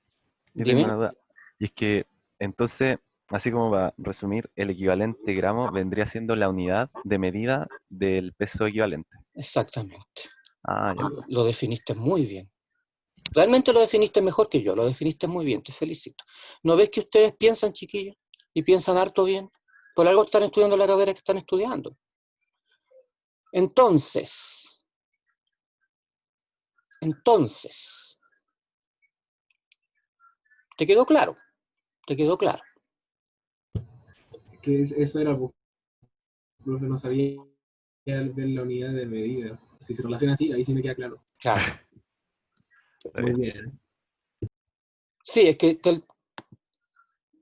yo tengo una Dime. duda. Y es que, entonces, así como para resumir, el equivalente gramo vendría siendo la unidad de medida del peso equivalente. Exactamente. Ah, ya. Lo definiste muy bien. Realmente lo definiste mejor que yo, lo definiste muy bien, te felicito. ¿No ves que ustedes piensan, chiquillos? Y piensan harto bien. Por algo están estudiando la carrera que están estudiando. Entonces, ¿te quedó claro? ¿Te quedó claro? Que eso era, profe, no sabía de la unidad de medida. Si se relaciona así, ahí sí me queda claro. Claro. Está Muy bien. bien. Sí, es que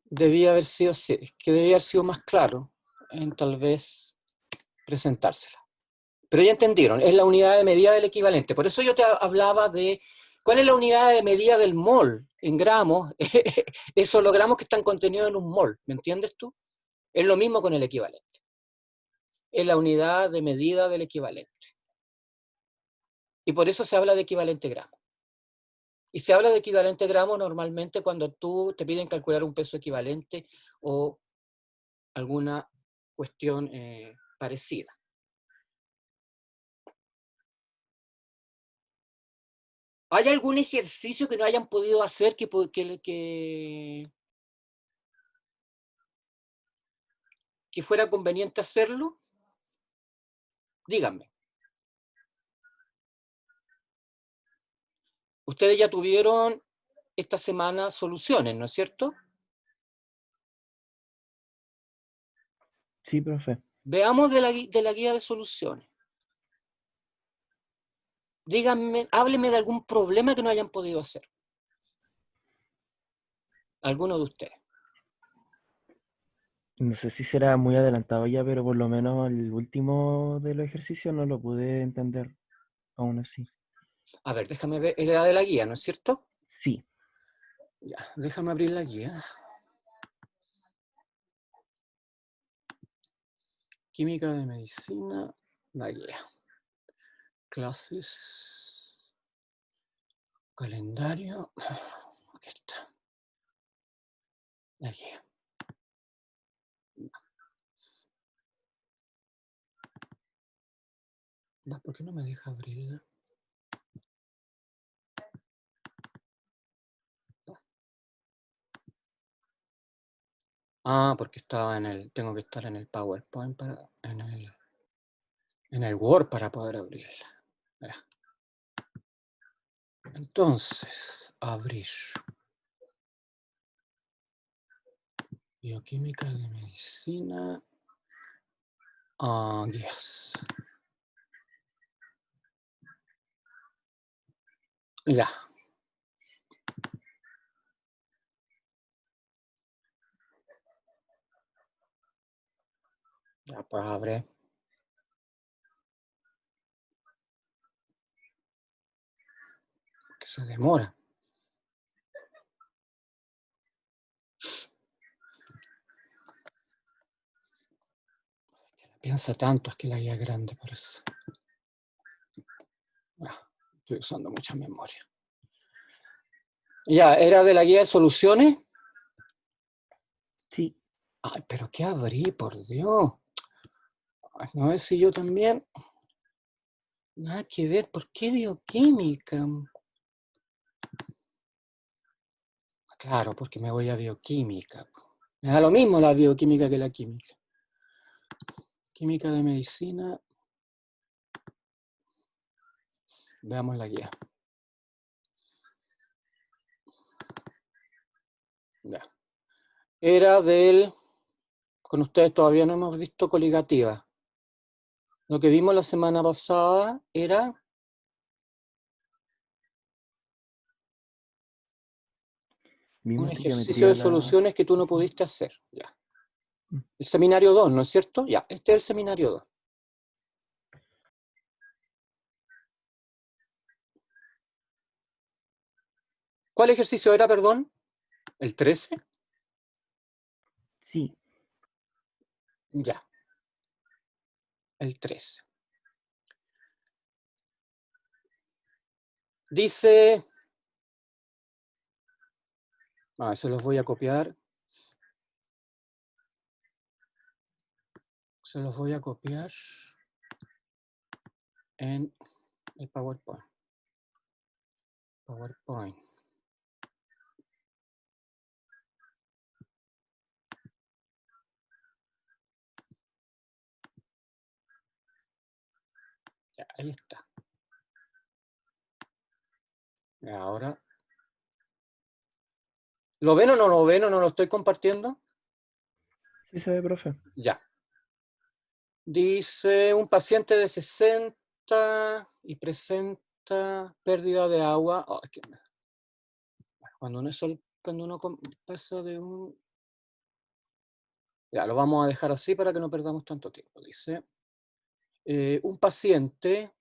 debía haber sido, sí, es que debía haber sido más claro en tal vez presentársela. Pero ya entendieron, es la unidad de medida del equivalente. Por eso yo te hablaba de cuál es la unidad de medida del mol en gramos. Esos los gramos que están contenidos en un mol, ¿me entiendes tú? Es lo mismo con el equivalente. Es la unidad de medida del equivalente. Y por eso se habla de equivalente gramo. Y se habla de equivalente gramo normalmente cuando tú te piden calcular un peso equivalente o alguna cuestión parecida. ¿Hay algún ejercicio que no hayan podido hacer que fuera conveniente hacerlo? Díganme. Ustedes ya tuvieron esta semana soluciones, ¿no es cierto? Sí, profe. Veamos de la guía de soluciones. Díganme, háblenme de algún problema que no hayan podido hacer. Alguno de ustedes. No sé si será muy adelantado ya, pero por lo menos el último de los ejercicios no lo pude entender, aún así. A ver, déjame ver, era de la guía, ¿no es cierto? Sí. Ya, déjame abrir la guía. Química de medicina, la guía. Clases. Calendario. Aquí está. La guía. ¿Por qué no me deja abrirla? Ah, porque estaba tengo que estar en el PowerPoint en el Word para poder abrirla. Ya. Entonces, abrir. Bioquímica de medicina. Guías. Ya. Ya, pues abre. Que se demora. Piensa tanto, es que la guía es grande por eso. Estoy usando mucha memoria. Ya, ¿era de la guía de soluciones? Sí. Ay, pero ¿qué abrí, por Dios? Ay, no sé si yo también. Nada que ver, ¿por qué bioquímica? Claro, porque me voy a bioquímica. Me da lo mismo la bioquímica que la química. Química de medicina. Veamos la guía. Ya. Era del... Con ustedes todavía no hemos visto coligativa. Lo que vimos la semana pasada era... un Vimos ejercicio de geometría soluciones que tú no pudiste hacer. Ya. El seminario 2, ¿no es cierto? Ya, este es el seminario 2. ¿Cuál ejercicio era, perdón? ¿El 13? Sí, Ya. El 13. Dice... se los voy a copiar. Se los voy a copiar en el PowerPoint. PowerPoint. Ya, ahí está. Y ahora... ¿Lo ven o no lo ven o no lo estoy compartiendo? sí se ve, profe. Ya. Dice un paciente de 60 y presenta pérdida de agua. Oh, es que... Cuando uno pasa de un... Ya, lo vamos a dejar así para que no perdamos tanto tiempo. Dice, un paciente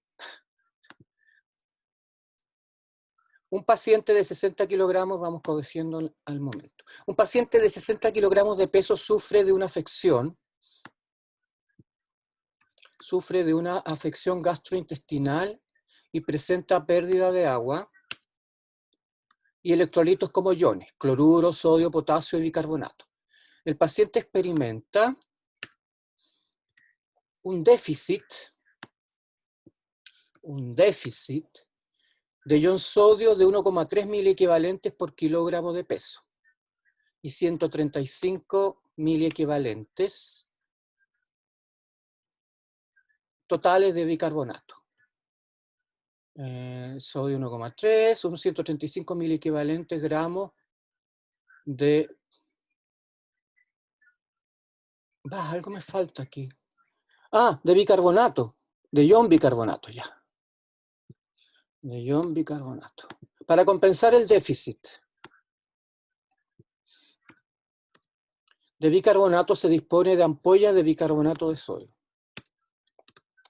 de 60 kilogramos, vamos corrigiendo al momento. Un paciente de 60 kilogramos de peso sufre de una afección gastrointestinal y presenta pérdida de agua y electrolitos como iones, cloruro, sodio, potasio y bicarbonato. El paciente experimenta un déficit de ion sodio de 1,3 miliequivalentes por kilogramo de peso y 135 miliequivalentes totales de bicarbonato. Sodio 1,3, son 135 miliequivalentes gramos de... algo me falta aquí. De bicarbonato, de ion bicarbonato, ya. De ion bicarbonato. Para compensar el déficit de bicarbonato se dispone de ampollas de bicarbonato de sodio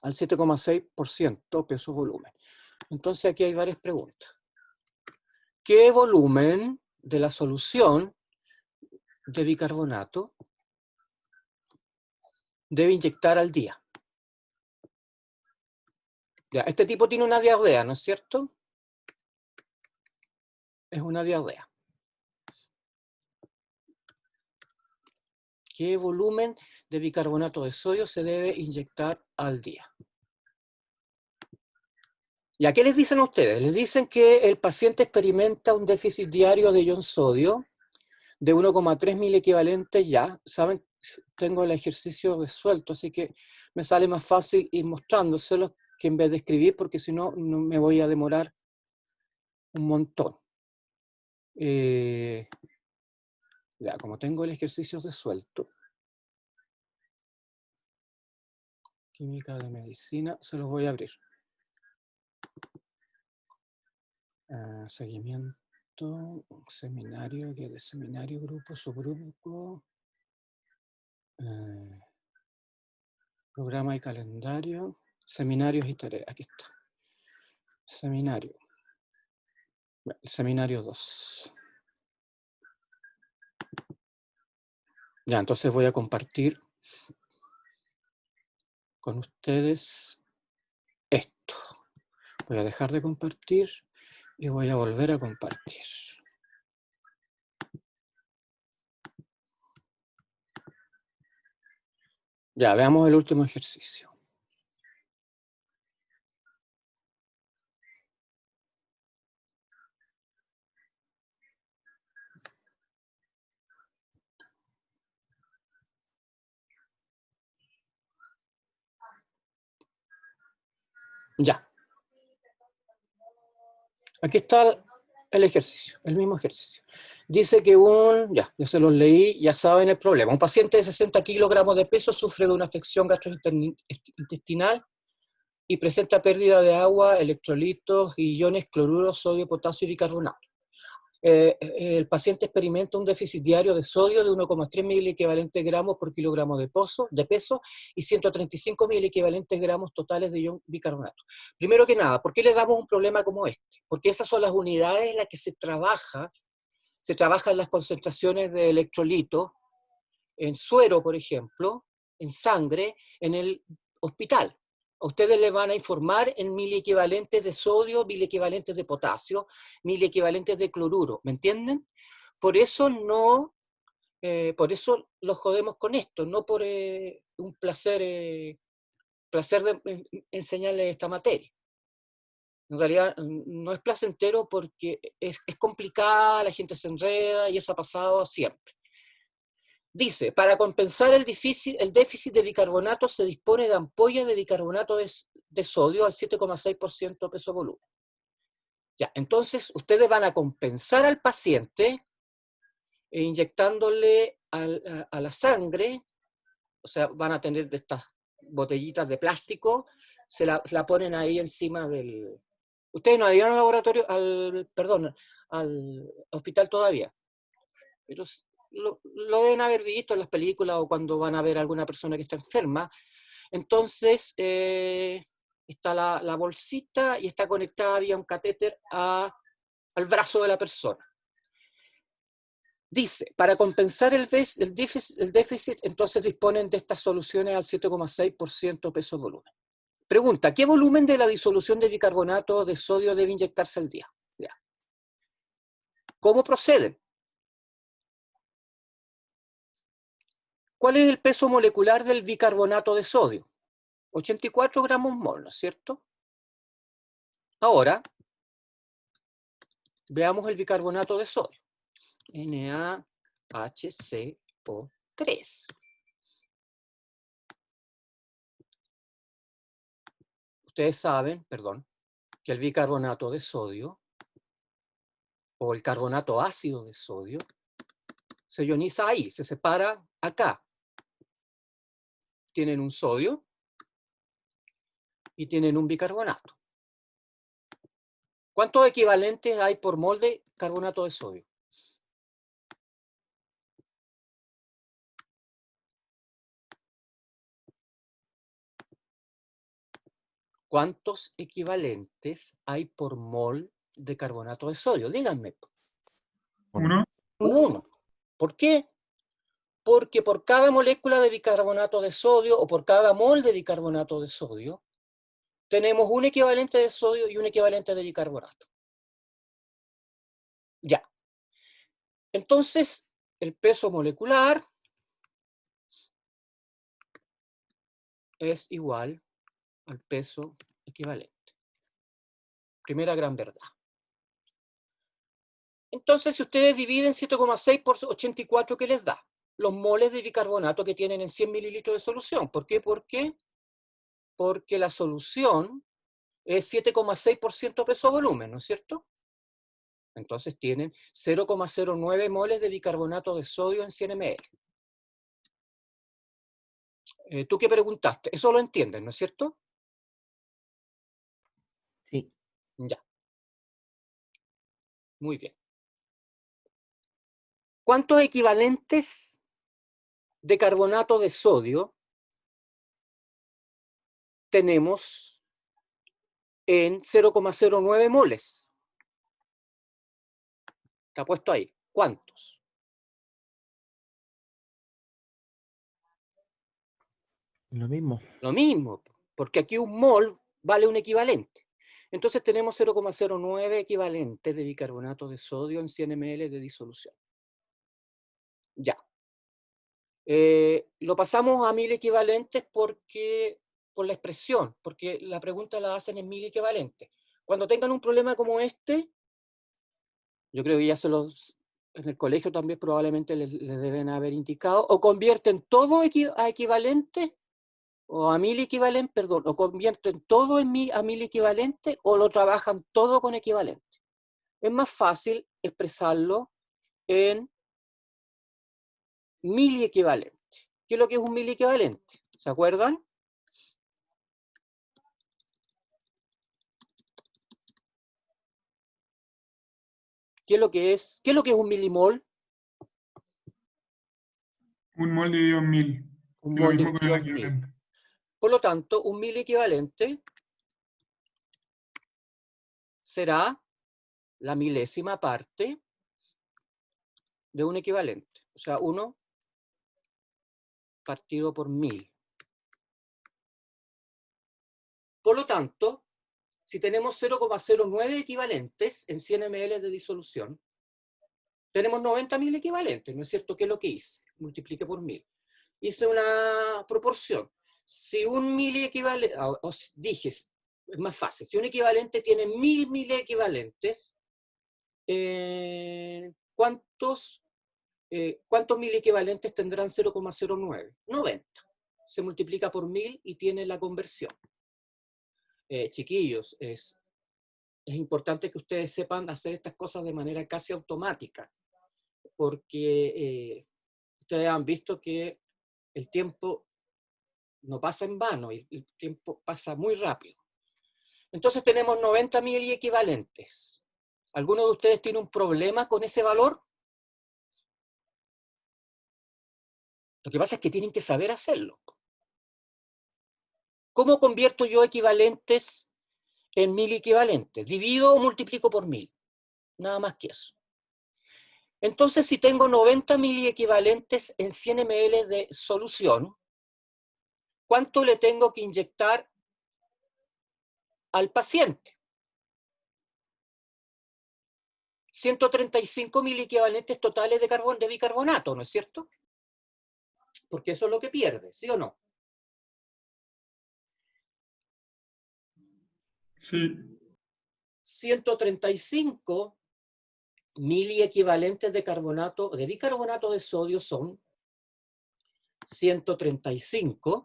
al 7,6% peso-volumen. Entonces aquí hay varias preguntas. ¿Qué volumen de la solución de bicarbonato debe inyectar al día? Ya, este tipo tiene una diarrea, ¿no es cierto? Es una diarrea. ¿Qué volumen de bicarbonato de sodio se debe inyectar al día? ¿Y a qué les dicen a ustedes? Les dicen que el paciente experimenta un déficit diario de ion sodio de 1,3 miliequivalentes ya. Saben, tengo el ejercicio resuelto, así que me sale más fácil ir mostrándoselos que en vez de escribir, porque si no, no me voy a demorar un montón. Ya, como tengo el ejercicio resuelto, química de medicina, se los voy a abrir. Seguimiento, seminario, guía de seminario, grupo, subgrupo, programa y calendario, seminarios y tareas. Aquí está. Seminario. Bueno, el seminario 2. Ya, entonces voy a compartir con ustedes esto. Voy a dejar de compartir y voy a volver a compartir. Ya, veamos el último ejercicio. Ya. Aquí está el ejercicio, el mismo ejercicio. Dice que ya se los leí, ya saben el problema. Un paciente de 60 kilogramos de peso sufre de una afección gastrointestinal y presenta pérdida de agua, electrolitos, iones, cloruro, sodio, potasio y bicarbonato. El paciente experimenta un déficit diario de sodio de 1,3 miliequivalentes gramos por kilogramo de peso y 135 miliequivalentes gramos totales de ion bicarbonato. Primero que nada, ¿por qué le damos un problema como este? Porque esas son las unidades en las que se trabajan las concentraciones de electrolitos en suero, por ejemplo, en sangre, en el hospital. A ustedes les van a informar en miliequivalentes de sodio, miliequivalentes de potasio, miliequivalentes de cloruro, ¿me entienden? Por eso los jodemos con esto, no por un placer de enseñarles esta materia. En realidad no es placentero porque es complicada, la gente se enreda y eso ha pasado siempre. Dice, para compensar el déficit de bicarbonato se dispone de ampollas de bicarbonato de sodio al 7,6% peso-volumen. Ya, entonces ustedes van a compensar al paciente inyectándole a la sangre, o sea, van a tener de estas botellitas de plástico, se la ponen ahí encima del... Ustedes no adhieron al laboratorio, al hospital todavía, pero lo deben haber visto en las películas o cuando van a ver a alguna persona que está enferma. Entonces, está la bolsita y está conectada vía un catéter al brazo de la persona. Dice, para compensar el déficit, entonces disponen de estas soluciones al 7,6% peso-volumen. Pregunta, ¿qué volumen de la disolución de bicarbonato de sodio debe inyectarse al día? Ya. ¿Cómo proceden? ¿Cuál es el peso molecular del bicarbonato de sodio? 84 gramos mol, ¿no es cierto? Ahora, veamos el bicarbonato de sodio. NaHCO3. Ustedes saben, que el bicarbonato de sodio, o el carbonato ácido de sodio, se ioniza ahí, se separa acá. Tienen un sodio y tienen un bicarbonato. ¿Cuántos equivalentes hay por mol de carbonato de sodio? ¿Cuántos equivalentes hay por mol de carbonato de sodio? Díganme. Uno. Uno. ¿Por qué? Porque por cada molécula de bicarbonato de sodio o por cada mol de bicarbonato de sodio, tenemos un equivalente de sodio y un equivalente de bicarbonato. Ya. Entonces, el peso molecular es igual al peso equivalente. Primera gran verdad. Entonces, si ustedes dividen 7,6 por 84, ¿qué les da? Los moles de bicarbonato que tienen en 100 mililitros de solución. ¿Por qué? Porque la solución es 7,6% peso-volumen, ¿no es cierto? Entonces tienen 0,09 moles de bicarbonato de sodio en 100 ml. ¿Tú qué preguntaste? Eso lo entienden, ¿no es cierto? Sí. Ya. Muy bien. ¿Cuántos equivalentes de carbonato de sodio tenemos en 0,09 moles? Está puesto ahí. ¿Cuántos? Lo mismo. Lo mismo, porque aquí un mol vale un equivalente. Entonces tenemos 0,09 equivalentes de bicarbonato de sodio en 100 ml de disolución. Ya. Lo pasamos a 1000 equivalentes por la expresión, porque la pregunta la hacen en 1000 equivalentes. Cuando tengan un problema como este, yo creo que ya en el colegio también probablemente les deben haber indicado, o convierten todo a equivalente o a 1000 equivalente, perdón, o convierten todo a 1000 equivalente o lo trabajan todo con equivalente. Es más fácil expresarlo en 1000 equivalente. ¿Qué es lo que es un 1000 equivalente? ¿Se acuerdan? ¿Qué es lo que es? ¿Qué es lo que es un milimol? Un mol dividido en 1000. Un Lo mol mismo con dividido el en 1000. equivalente. Por lo tanto, un 1000 equivalente será la milésima parte de un equivalente. O sea, 1 partido por 1000. Por lo tanto, si tenemos 0,09 equivalentes en 100 ml de disolución, tenemos 90.000 equivalentes, ¿no es cierto? ¿Qué es lo que hice? Multipliqué por 1000. Hice una proporción. Si un mili equivalente, os dije, es más fácil, si un equivalente tiene 1000 equivalentes, ¿cuántos mil equivalentes tendrán 0,09? 90. Se multiplica por 1000 y tiene la conversión. Chiquillos, es importante que ustedes sepan hacer estas cosas de manera casi automática, porque ustedes han visto que el tiempo no pasa en vano, y el tiempo pasa muy rápido. Entonces tenemos 90.000 equivalentes. ¿Alguno de ustedes tiene un problema con ese valor? Lo que pasa es que tienen que saber hacerlo. ¿Cómo convierto yo equivalentes en 1000 equivalentes? Divido o multiplico por 1000. Nada más que eso. Entonces, si tengo 90.000 equivalentes en 100 ml de solución, ¿cuánto le tengo que inyectar al paciente? 135.000 equivalentes totales de bicarbonato, ¿no es cierto? Porque eso es lo que pierde, ¿sí o no? Sí. 135 miliequivalentes de bicarbonato de sodio son 135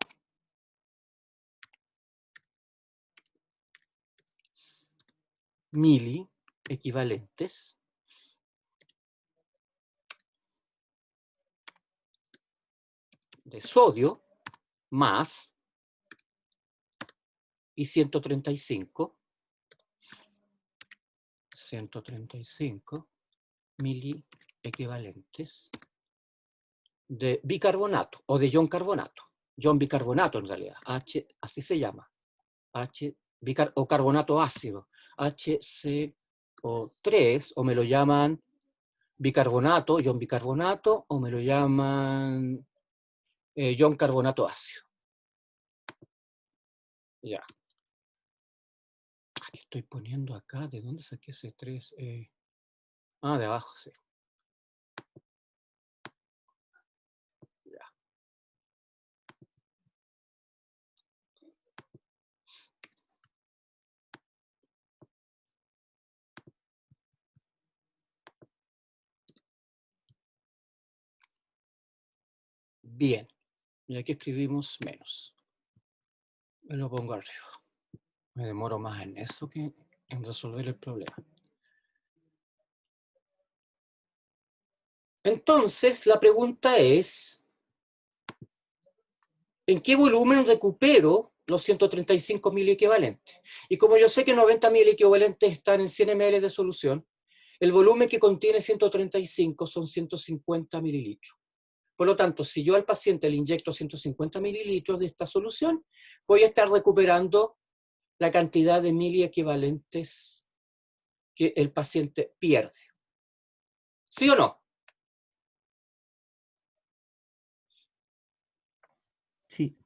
miliequivalentes de sodio más y 135 miliequivalentes de bicarbonato o de ion carbonato. Ion bicarbonato en realidad, así se llama. O carbonato ácido, HCO3, o me lo llaman bicarbonato, ion bicarbonato, o me lo llaman ion carbonato ácido. Ya. ¿Qué estoy poniendo acá? ¿De dónde saqué ese 3? De abajo, sí. Ya. Bien. Y aquí escribimos menos. Me lo pongo arriba. Me demoro más en eso que en resolver el problema. Entonces, la pregunta es, ¿en qué volumen recupero los 135.000 equivalentes? Y como yo sé que 90.000 equivalentes están en 100 ml de solución, el volumen que contiene 135 son 150 mililitros. Por lo tanto, si yo al paciente le inyecto 150 mililitros de esta solución, voy a estar recuperando la cantidad de miliequivalentes que el paciente pierde. ¿Sí o no? Sí.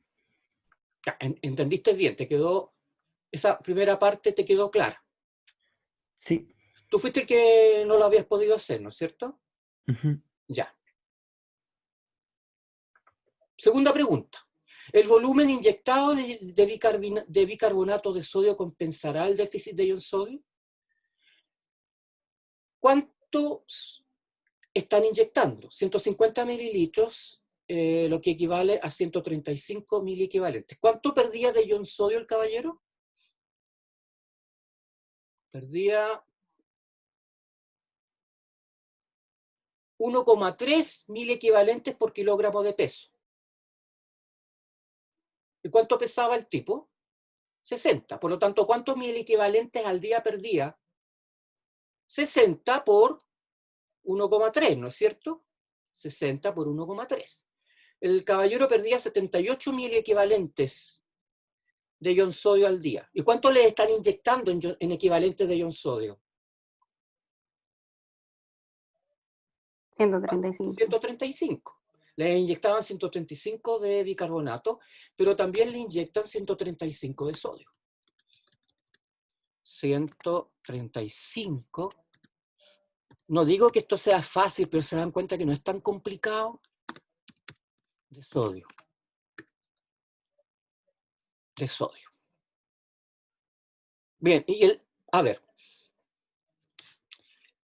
Ya, ¿entendiste bien? ¿Te quedó, esa primera parte te quedó clara? Sí. Tú fuiste el que no lo habías podido hacer, ¿no es cierto? Ujú. Ya. Segunda pregunta. ¿El volumen inyectado de bicarbonato de sodio compensará el déficit de ion sodio? ¿Cuántos están inyectando? 150 mililitros lo que equivale a 135 miliequivalentes. ¿Cuánto perdía de ion sodio el caballero? Perdía 1,3 miliequivalentes por kilogramo de peso. ¿Y cuánto pesaba el tipo? 60. Por lo tanto, ¿cuántos miliequivalentes al día perdía? 60 por 1,3, ¿no es cierto? 60 por 1,3. El caballero perdía 78 miliequivalentes de ion sodio al día. ¿Y cuánto le están inyectando en equivalentes de ion sodio? 135. 135. Le inyectaban 135 de bicarbonato, pero también le inyectan 135 de sodio. 135. No digo que esto sea fácil, pero se dan cuenta que no es tan complicado. De sodio. De sodio. Bien, a ver.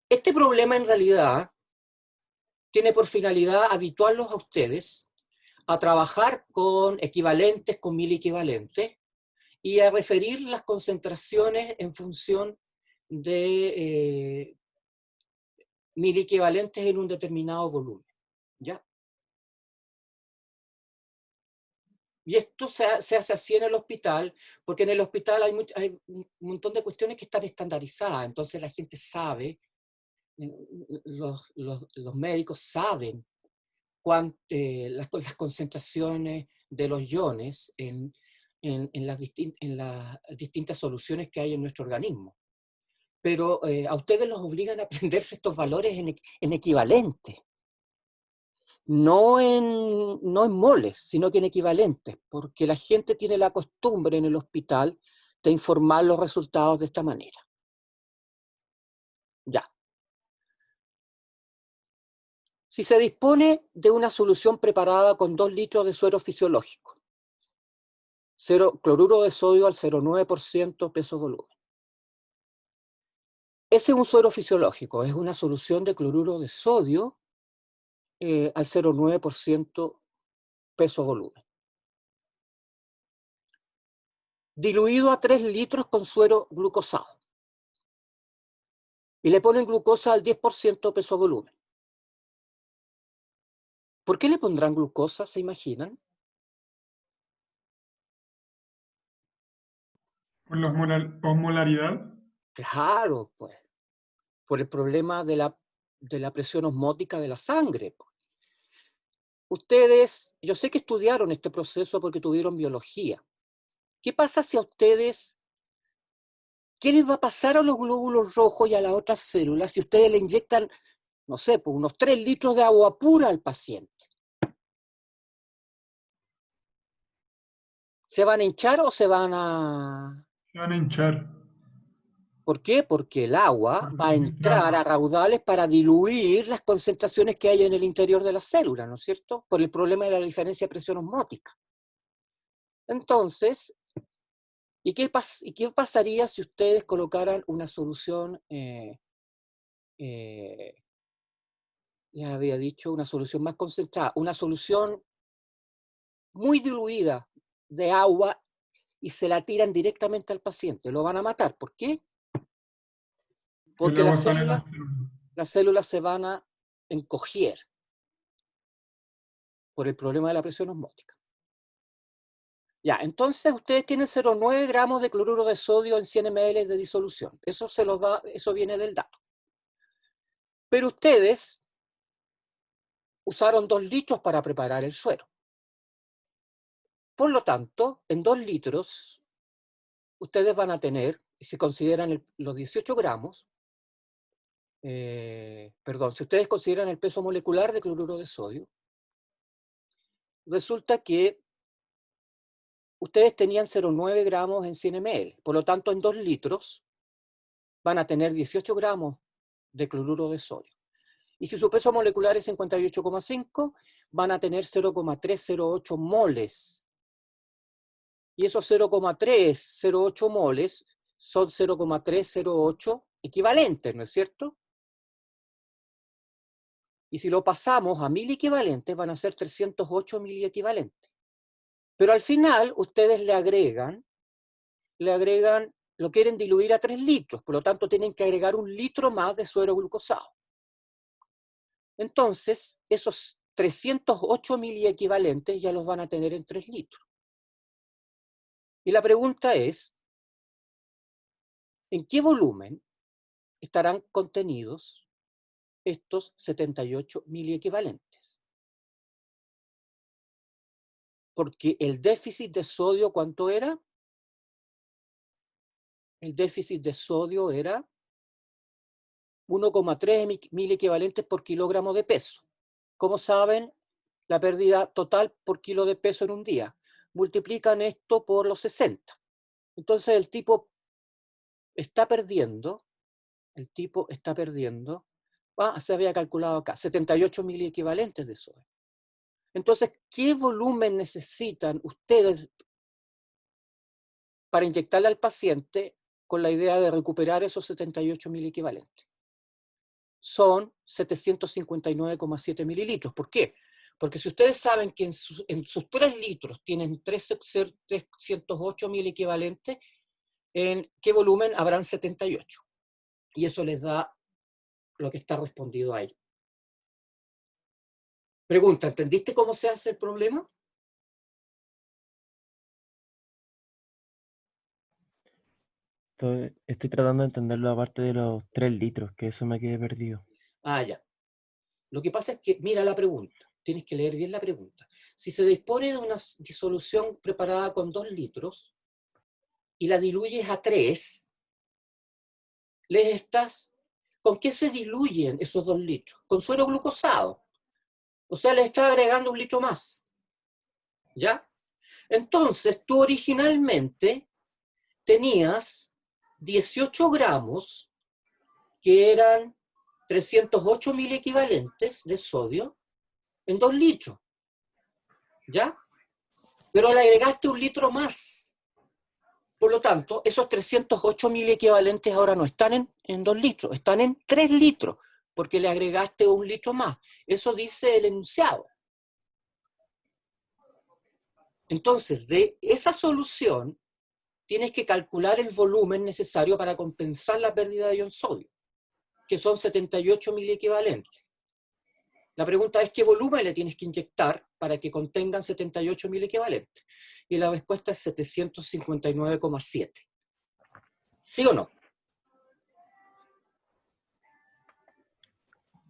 Este problema en realidad tiene por finalidad habituarlos a ustedes a trabajar con equivalentes, con miliequivalentes, y a referir las concentraciones en función de miliequivalentes en un determinado volumen. ¿Ya? Y esto se hace así en el hospital, porque en el hospital hay un montón de cuestiones que están estandarizadas, entonces la gente sabe, los médicos saben las concentraciones de los iones en las distintas soluciones que hay en nuestro organismo. Pero a ustedes los obligan a aprenderse estos valores en equivalentes. No en moles, sino que en equivalentes, porque la gente tiene la costumbre en el hospital de informar los resultados de esta manera. Ya. Si se dispone de una solución preparada con 2 litros de suero fisiológico, cloruro de sodio al 0,9% peso-volumen. Ese es un suero fisiológico, es una solución de cloruro de sodio al 0,9% peso-volumen. Diluido a 3 litros con suero glucosado. Y le ponen glucosa al 10% peso-volumen. ¿Por qué le pondrán glucosa, se imaginan? Por la osmolaridad. Claro, pues. Por el problema de la presión osmótica de la sangre. Ustedes, yo sé que estudiaron este proceso porque tuvieron biología. ¿Qué pasa si a ustedes, qué les va a pasar a los glóbulos rojos y a las otras células si ustedes le inyectan, no sé, pues unos 3 litros de agua pura al paciente? ¿Se van a hinchar o se van a...? Se van a hinchar. ¿Por qué? Porque el agua va a entrar a raudales para diluir las concentraciones que hay en el interior de la célula, ¿no es cierto? Por el problema de la diferencia de presión osmótica. Entonces, ¿y qué pasaría si ustedes colocaran una solución, les había dicho, una solución más concentrada, una solución muy diluida de agua y se la tiran directamente al paciente? Lo van a matar. ¿Por qué? Porque las células se van a encoger por el problema de la presión osmótica. Ya, entonces ustedes tienen 0,9 gramos de cloruro de sodio en 100 ml de disolución. Eso eso viene del dato. Pero ustedes usaron 2 litros para preparar el suero. Por lo tanto, en 2 litros, ustedes van a tener, si consideran los 18 gramos, si ustedes consideran el peso molecular de cloruro de sodio, resulta que ustedes tenían 0,9 gramos en 100 ml. Por lo tanto, en 2 litros van a tener 18 gramos de cloruro de sodio. Y si su peso molecular es 58,5, van a tener 0,308 moles. Y esos 0,308 moles son 0,308 equivalentes, ¿no es cierto? Y si lo pasamos a 1000 equivalentes, van a ser 308 mil equivalentes. Pero al final, ustedes le agregan, lo quieren diluir a 3 litros, por lo tanto tienen que agregar 1 litro más de suero glucosado. Entonces, esos 308 mil equivalentes ya los van a tener en 3 litros. Y la pregunta es, ¿en qué volumen estarán contenidos estos 78 mil equivalentes? Porque el déficit de sodio, ¿cuánto era? El déficit de sodio era 1,3 mil equivalentes por kilogramo de peso. Como saben, la pérdida total por kilo de peso en un día. Multiplican esto por los 60. Entonces el tipo está perdiendo, se había calculado acá, 78 mil equivalentes de sodio. Entonces, ¿qué volumen necesitan ustedes para inyectarle al paciente con la idea de recuperar esos 78 mil equivalentes? Son 759,7 mililitros. ¿Por qué? Porque si ustedes saben que en sus 3 litros tienen 308 mil equivalentes, ¿en qué volumen habrán 78? Y eso les da lo que está respondido ahí. Pregunta, ¿entendiste cómo se hace el problema? Estoy tratando de entenderlo aparte de los 3 litros, que eso me quedé perdido. Ah, ya. Lo que pasa es que, mira la pregunta, tienes que leer bien la pregunta. Si se dispone de una disolución preparada con 2 litros y la diluyes a 3, ¿con qué se diluyen esos 2 litros? Con suero glucosado. O sea, le estás agregando 1 litro más. ¿Ya? Entonces, tú originalmente tenías 18 gramos, que eran 308 mil equivalentes de sodio, en 2 litros. ¿Ya? Pero le agregaste 1 litro más. Por lo tanto, esos 308 mil equivalentes ahora no están en 2 litros, están en 3 litros, porque le agregaste 1 litro más. Eso dice el enunciado. Entonces, de esa solución, tienes que calcular el volumen necesario para compensar la pérdida de ion sodio, que son 78 mil equivalentes. La pregunta es, ¿qué volumen le tienes que inyectar para que contengan 78 mil equivalentes? Y la respuesta es 759,7. ¿Sí o no?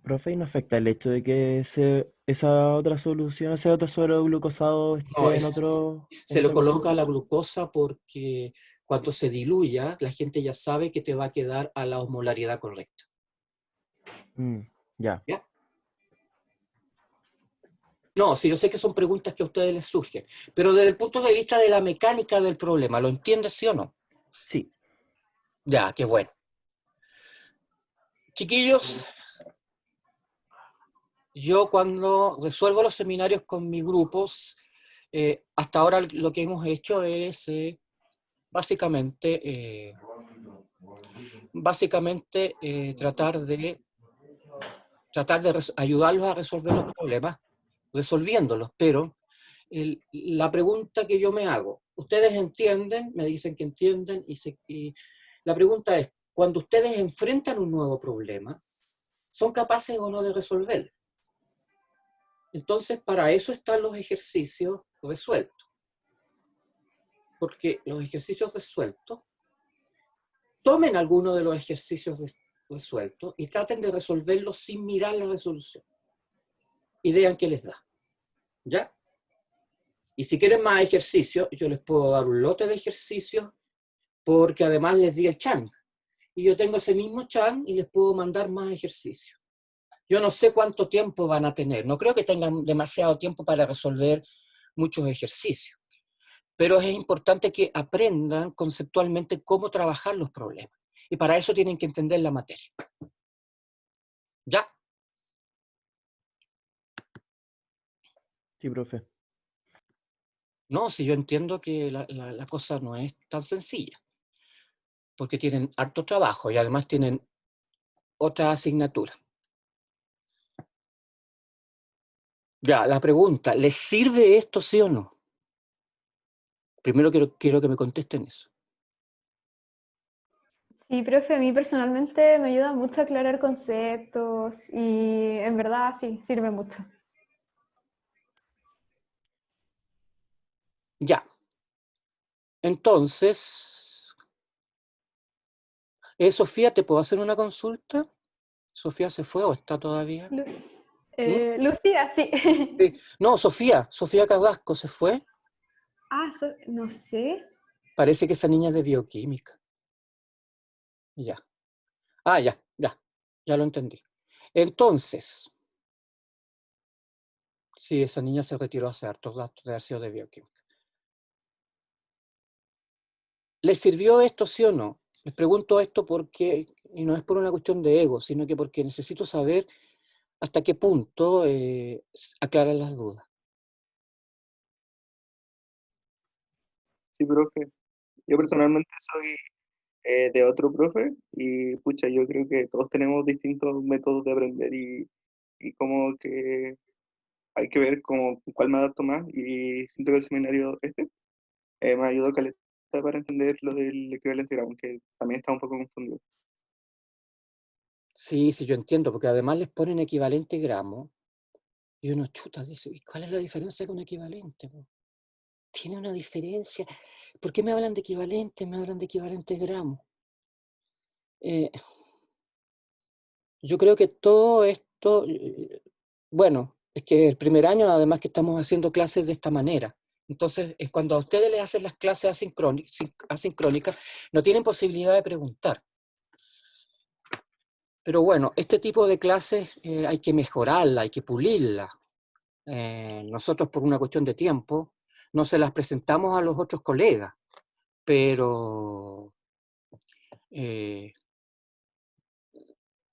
Profe, ¿y no afecta el hecho de que esa otra solución, ese otro suero glucosado esté No, en otro... se lo coloca a la glucosa porque cuando se diluya, la gente ya sabe que te va a quedar a la osmolaridad correcta. Ya. ¿Ya? No, sí, yo sé que son preguntas que a ustedes les surgen, pero desde el punto de vista de la mecánica del problema, ¿lo entiendes, sí o no? Sí. Ya, qué bueno. Chiquillos, yo cuando resuelvo los seminarios con mis grupos, hasta ahora lo que hemos hecho es básicamente tratar de ayudarlos a resolver los problemas, resolviéndolos, pero la pregunta que yo me hago, ¿ustedes entienden? Me dicen que entienden, y la pregunta es, cuando ustedes enfrentan un nuevo problema, ¿son capaces o no de resolverlo? Entonces, para eso están los ejercicios resueltos. Porque los ejercicios resueltos, tomen alguno de los ejercicios resueltos y traten de resolverlos sin mirar la resolución. Y vean qué les da. ¿Ya? Y si quieren más ejercicios, yo les puedo dar un lote de ejercicios porque además les di el chan. Y yo tengo ese mismo chan y les puedo mandar más ejercicios. Yo no sé cuánto tiempo van a tener. No creo que tengan demasiado tiempo para resolver muchos ejercicios. Pero es importante que aprendan conceptualmente cómo trabajar los problemas. Y para eso tienen que entender la materia. ¿Ya? Sí, profe. No, si yo entiendo que la cosa no es tan sencilla. Porque tienen harto trabajo y además tienen otra asignatura. Ya, la pregunta, ¿les sirve esto sí o no? Primero quiero que me contesten eso. Sí, profe, a mí personalmente me ayuda mucho a aclarar conceptos y en verdad sí, sirve mucho. Ya. Entonces, Sofía, ¿te puedo hacer una consulta? ¿Sofía se fue o está todavía? Lu- ¿Mm? Lucía, sí. Sí. No, Sofía Carrasco se fue. No sé. Parece que esa niña es de bioquímica. Ya. Ah, ya lo entendí. Entonces, sí, esa niña se retiró hace hartos datos de haber sido de bioquímica. ¿Les sirvió esto sí o no? Les pregunto esto porque, y no es por una cuestión de ego, sino que porque necesito saber hasta qué punto aclaran las dudas. Sí, profe. Yo personalmente soy de otro profe y pucha, yo creo que todos tenemos distintos métodos de aprender y como que hay que ver como cuál me adapto más y siento que el seminario me ayudó caleta para entender lo del equivalente gramo, aunque también estaba un poco confundido. Sí, yo entiendo, porque además les ponen equivalente gramo y uno chuta, dice, ¿y cuál es la diferencia con equivalente, po? Tiene una diferencia. ¿Por qué me hablan de equivalente? Me hablan de equivalente gramo. Yo creo que todo esto, bueno, es que el primer año además que estamos haciendo clases de esta manera. Entonces, es cuando a ustedes les hacen las clases asincrónicas, no tienen posibilidad de preguntar. Pero bueno, este tipo de clases hay que mejorarla, hay que pulirla. Nosotros por una cuestión de tiempo no se las presentamos a los otros colegas, pero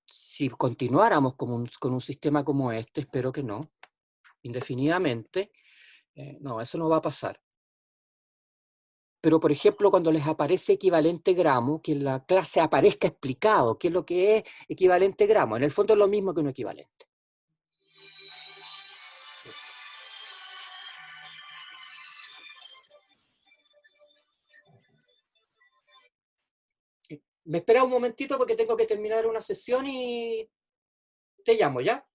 si continuáramos con un sistema como este, espero que no, indefinidamente, no, eso no va a pasar. Pero, por ejemplo, cuando les aparece equivalente gramo, que en la clase aparezca explicado qué es lo que es equivalente gramo. En el fondo es lo mismo que un equivalente. Me espera un momentito porque tengo que terminar una sesión y te llamo, ¿ya?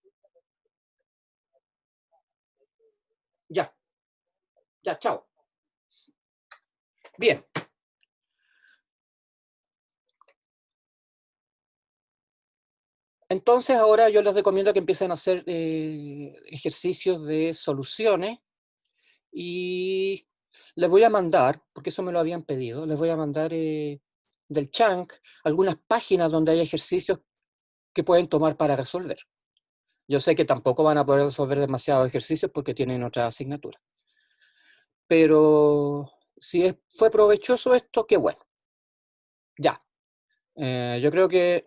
Ya, chao. Bien. Entonces ahora yo les recomiendo que empiecen a hacer ejercicios de soluciones y les voy a mandar, porque eso me lo habían pedido, les voy a mandar del Chunk algunas páginas donde hay ejercicios que pueden tomar para resolver. Yo sé que tampoco van a poder resolver demasiados ejercicios porque tienen otra asignatura. Pero si fue provechoso esto, qué bueno. Ya. Yo creo que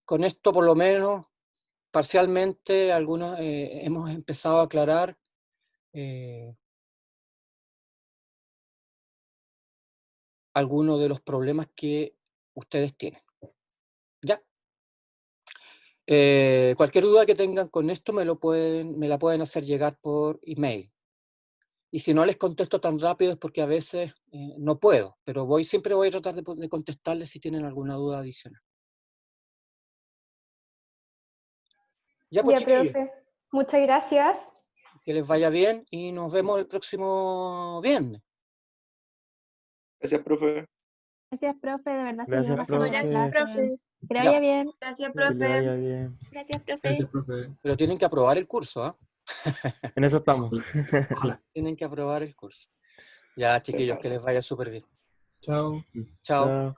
con esto por lo menos parcialmente algunos hemos empezado a aclarar algunos de los problemas que ustedes tienen. ¿Ya? Cualquier duda que tengan con esto me la pueden hacer llegar por email. Y si no les contesto tan rápido es porque a veces no puedo, pero siempre voy a tratar de contestarles si tienen alguna duda adicional. Ya, pues Ya, chiquillos, profe. Muchas gracias. que les vaya bien y nos vemos el próximo viernes. Gracias, profe. Gracias, profe, de verdad se dio Gracias, bastante la profe. clase. Que le Ya, vaya bien. Gracias, Que le vaya profe. bien. Gracias, profe. Gracias, profe. pero tienen que aprobar el curso, ¿ah? En eso estamos. Ojalá. Tienen que aprobar el curso. Ya, Sí, chiquillos, que les vaya súper bien. Chao. Chao. Chao.